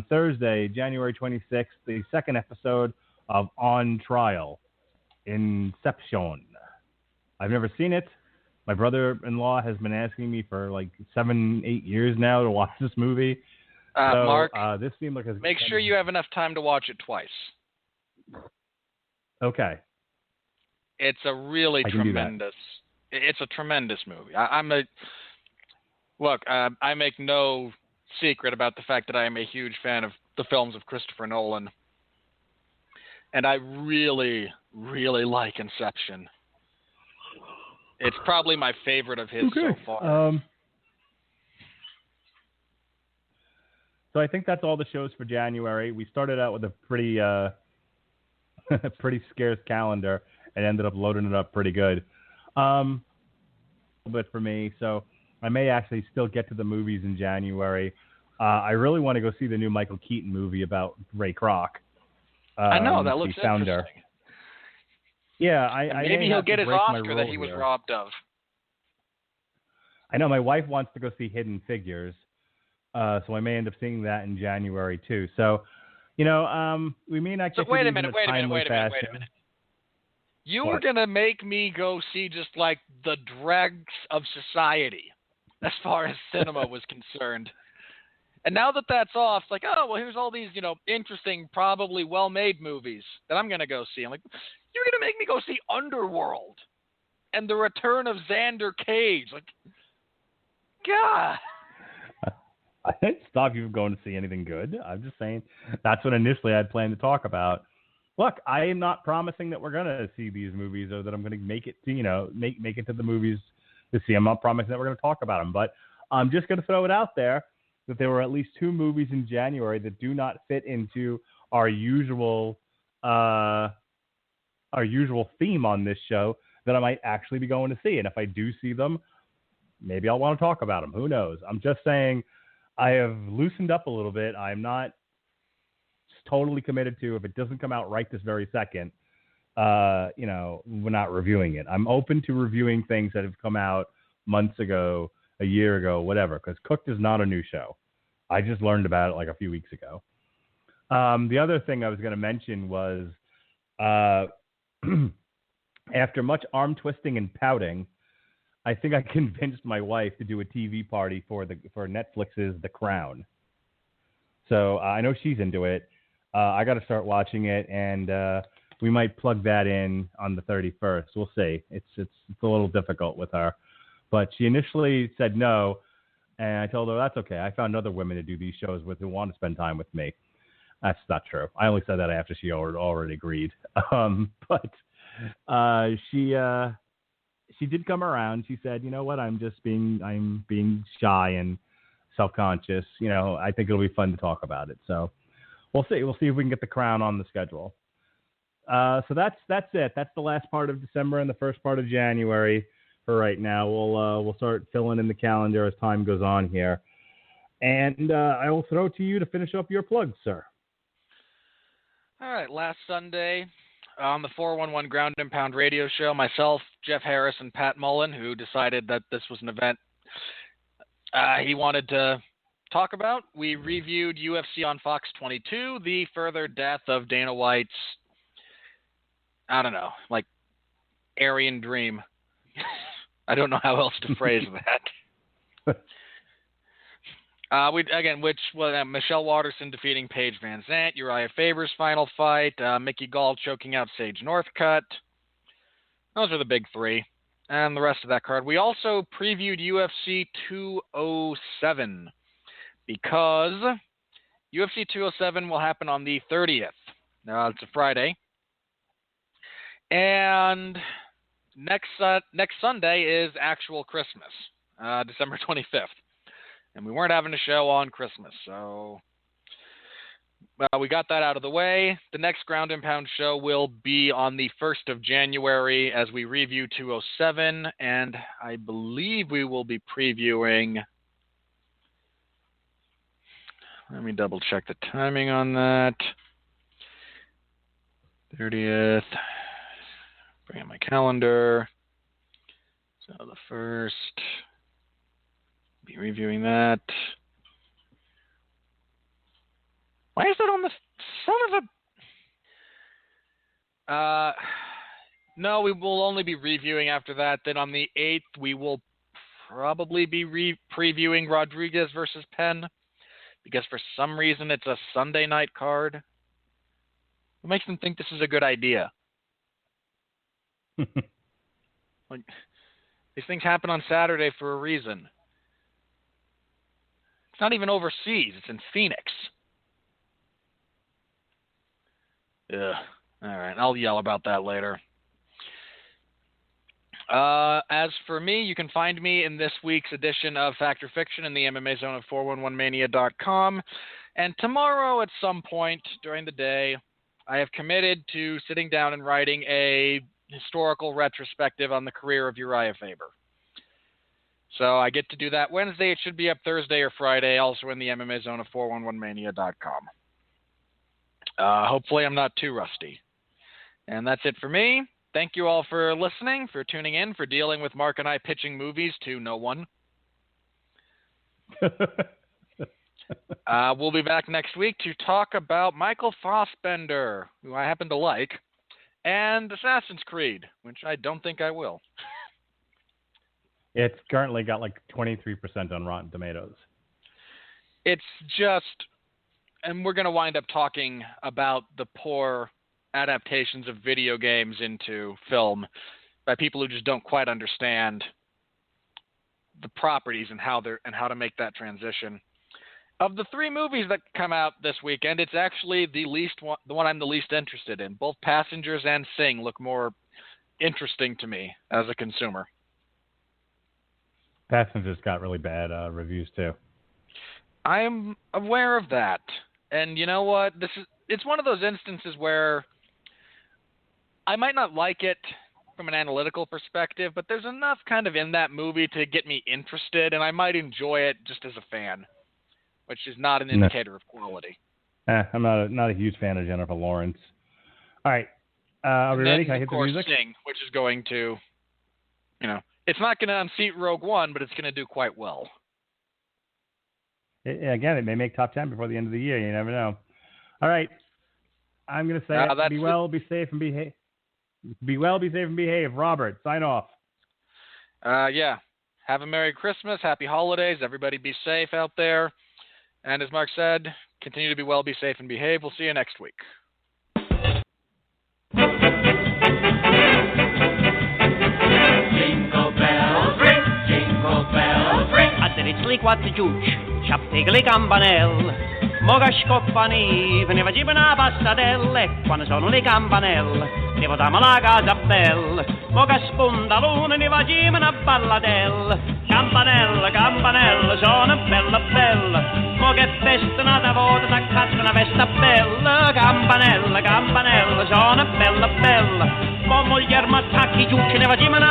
Thursday, January 26th, the second episode of On Trial, Inception. I've never seen it. My brother-in-law has been asking me for like 7-8 years now to watch this movie. Mark, this seemed like make sure you have enough time to watch it twice. Okay. It's a really tremendous. It's a tremendous movie. I make no secret about the fact that I am a huge fan of the films of Christopher Nolan, and I really, really like Inception. It's probably my favorite of his so far. So I think that's all the shows for January. We started out with a pretty pretty scarce calendar and ended up loading it up pretty good. A little bit for me, so I may actually still get to the movies in January. I really want to go see the new Michael Keaton movie about Ray Kroc. I know, that looks interesting. Yeah, maybe he'll get his Oscar that he was robbed of. I know my wife wants to go see Hidden Figures, so I may end up seeing that in January too. So, we may not get wait a minute. You were going to make me go see just like the dregs of society as far as cinema was concerned. And now that that's off, it's like, oh, well, here's all these, interesting, probably well-made movies that I'm going to go see. I'm like, you're going to make me go see Underworld and The Return of Xander Cage. Like, God. I didn't stop you from going to see anything good. I'm just saying that's what initially I'd planned to talk about. Look, I am not promising that we're going to see these movies or that I'm going to make it to, make it to the movies to see. I'm not promising that we're going to talk about them, but I'm just going to throw it out there that there were at least 2 movies in January that do not fit into our usual theme on this show that I might actually be going to see. And if I do see them, maybe I'll want to talk about them. Who knows? I'm just saying I have loosened up a little bit. I'm not totally committed to, if it doesn't come out right this very second, we're not reviewing it. I'm open to reviewing things that have come out months ago, a year ago, whatever, because Cooked is not a new show. I just learned about it like a few weeks ago. The other thing I was going to mention was after much arm twisting and pouting, I think I convinced my wife to do a TV party for Netflix's The Crown. So I know she's into it. I got to start watching it, and we might plug that in on the 31st. We'll see. It's a little difficult with her, but she initially said no, and I told her that's okay. I found other women to do these shows with who want to spend time with me. That's not true. I only said that after she already agreed. But she did come around. She said, "You know what? I'm being shy and self-conscious. I think it'll be fun to talk about it." So we'll see. We'll see if we can get The Crown on the schedule. So that's it. That's the last part of December and the first part of January for right now. We'll start filling in the calendar as time goes on here. And I will throw it to you to finish up your plugs, sir. All right, last Sunday on the 411 Ground and Pound radio show, myself, Jeff Harris, and Pat Mullen, who decided that this was an event he wanted to talk about, we reviewed UFC on Fox 22, the further death of Dana White's, Aryan dream. I don't know how else to phrase that. Which was Michelle Waterson defeating Paige Van Zandt, Uriah Faber's final fight, Mickey Gall choking out Sage Northcutt. Those are the big 3. And the rest of that card. We also previewed UFC 207 because UFC 207 will happen on the 30th. It's a Friday. And next Sunday is actual Christmas, December 25th. And we weren't having a show on Christmas, so we got that out of the way. The next Ground and Pound show will be on the 1st of January as we review 207, and I believe we will be previewing... Let me double check the timing on that. 30th. Bring in my calendar. So the 1st... Be reviewing that. Why is that on the son of a... No, we will only be reviewing after that. Then on the 8th, we will probably be previewing Rodriguez versus Penn, because for some reason it's a Sunday night card. What makes them think this is a good idea? These things happen on Saturday for a reason. It's not even overseas. It's in Phoenix. Ugh. All right. I'll yell about that later. As for me, you can find me in this week's edition of Fact or Fiction in the MMA Zone of 411mania.com. And tomorrow at some point during the day, I have committed to sitting down and writing a historical retrospective on the career of Uriah Faber. So I get to do that Wednesday. It should be up Thursday or Friday, also in the MMA Zone of 411mania.com. Hopefully I'm not too rusty. And that's it for me. Thank you all for listening, for tuning in, for dealing with Mark and I pitching movies to no one. We'll be back next week to talk about Michael Fassbender, who I happen to like, and Assassin's Creed, which I don't think I will. It's currently got like 23% on Rotten Tomatoes. It's just, and we're going to wind up talking about the poor adaptations of video games into film by people who just don't quite understand the properties and how to make that transition. Of the 3 movies that come out this weekend, it's actually the one I'm the least interested in. Both Passengers and Sing look more interesting to me as a consumer. Passengers got really bad reviews too. I am aware of that. And you know what? It's one of those instances where I might not like it from an analytical perspective, but there's enough kind of in that movie to get me interested, and I might enjoy it just as a fan, which is not an indicator of quality. I'm not a huge fan of Jennifer Lawrence. All right. Are we ready? Can I hit the music? Sing, which is going to, it's not going to unseat Rogue One, but it's going to do quite well. Again, it may make top 10 before the end of the year. You never know. All right. I'm going to say be well, be safe, and behave. Be well, be safe, and behave. Robert, sign off. Yeah. Have a Merry Christmas. Happy holidays. Everybody be safe out there. And as Mark said, continue to be well, be safe, and behave. We'll see you next week. Jingle bells ring, jingle bells ring. A dritzlik wat de juice, chap tegelijk campanel. Moga scoppani, veniva gibana passadelle. Quando sono le campanelle, devo da malaga zappel. Moga spondalone, ne va gibana balladelle. Campanella, campanella, sono bella bella. Moga festa nata volta da cazzo una festa bella. Campanella, campanella, sono bella bella. Mo moglie m'attacchi giù, ce ne va gibana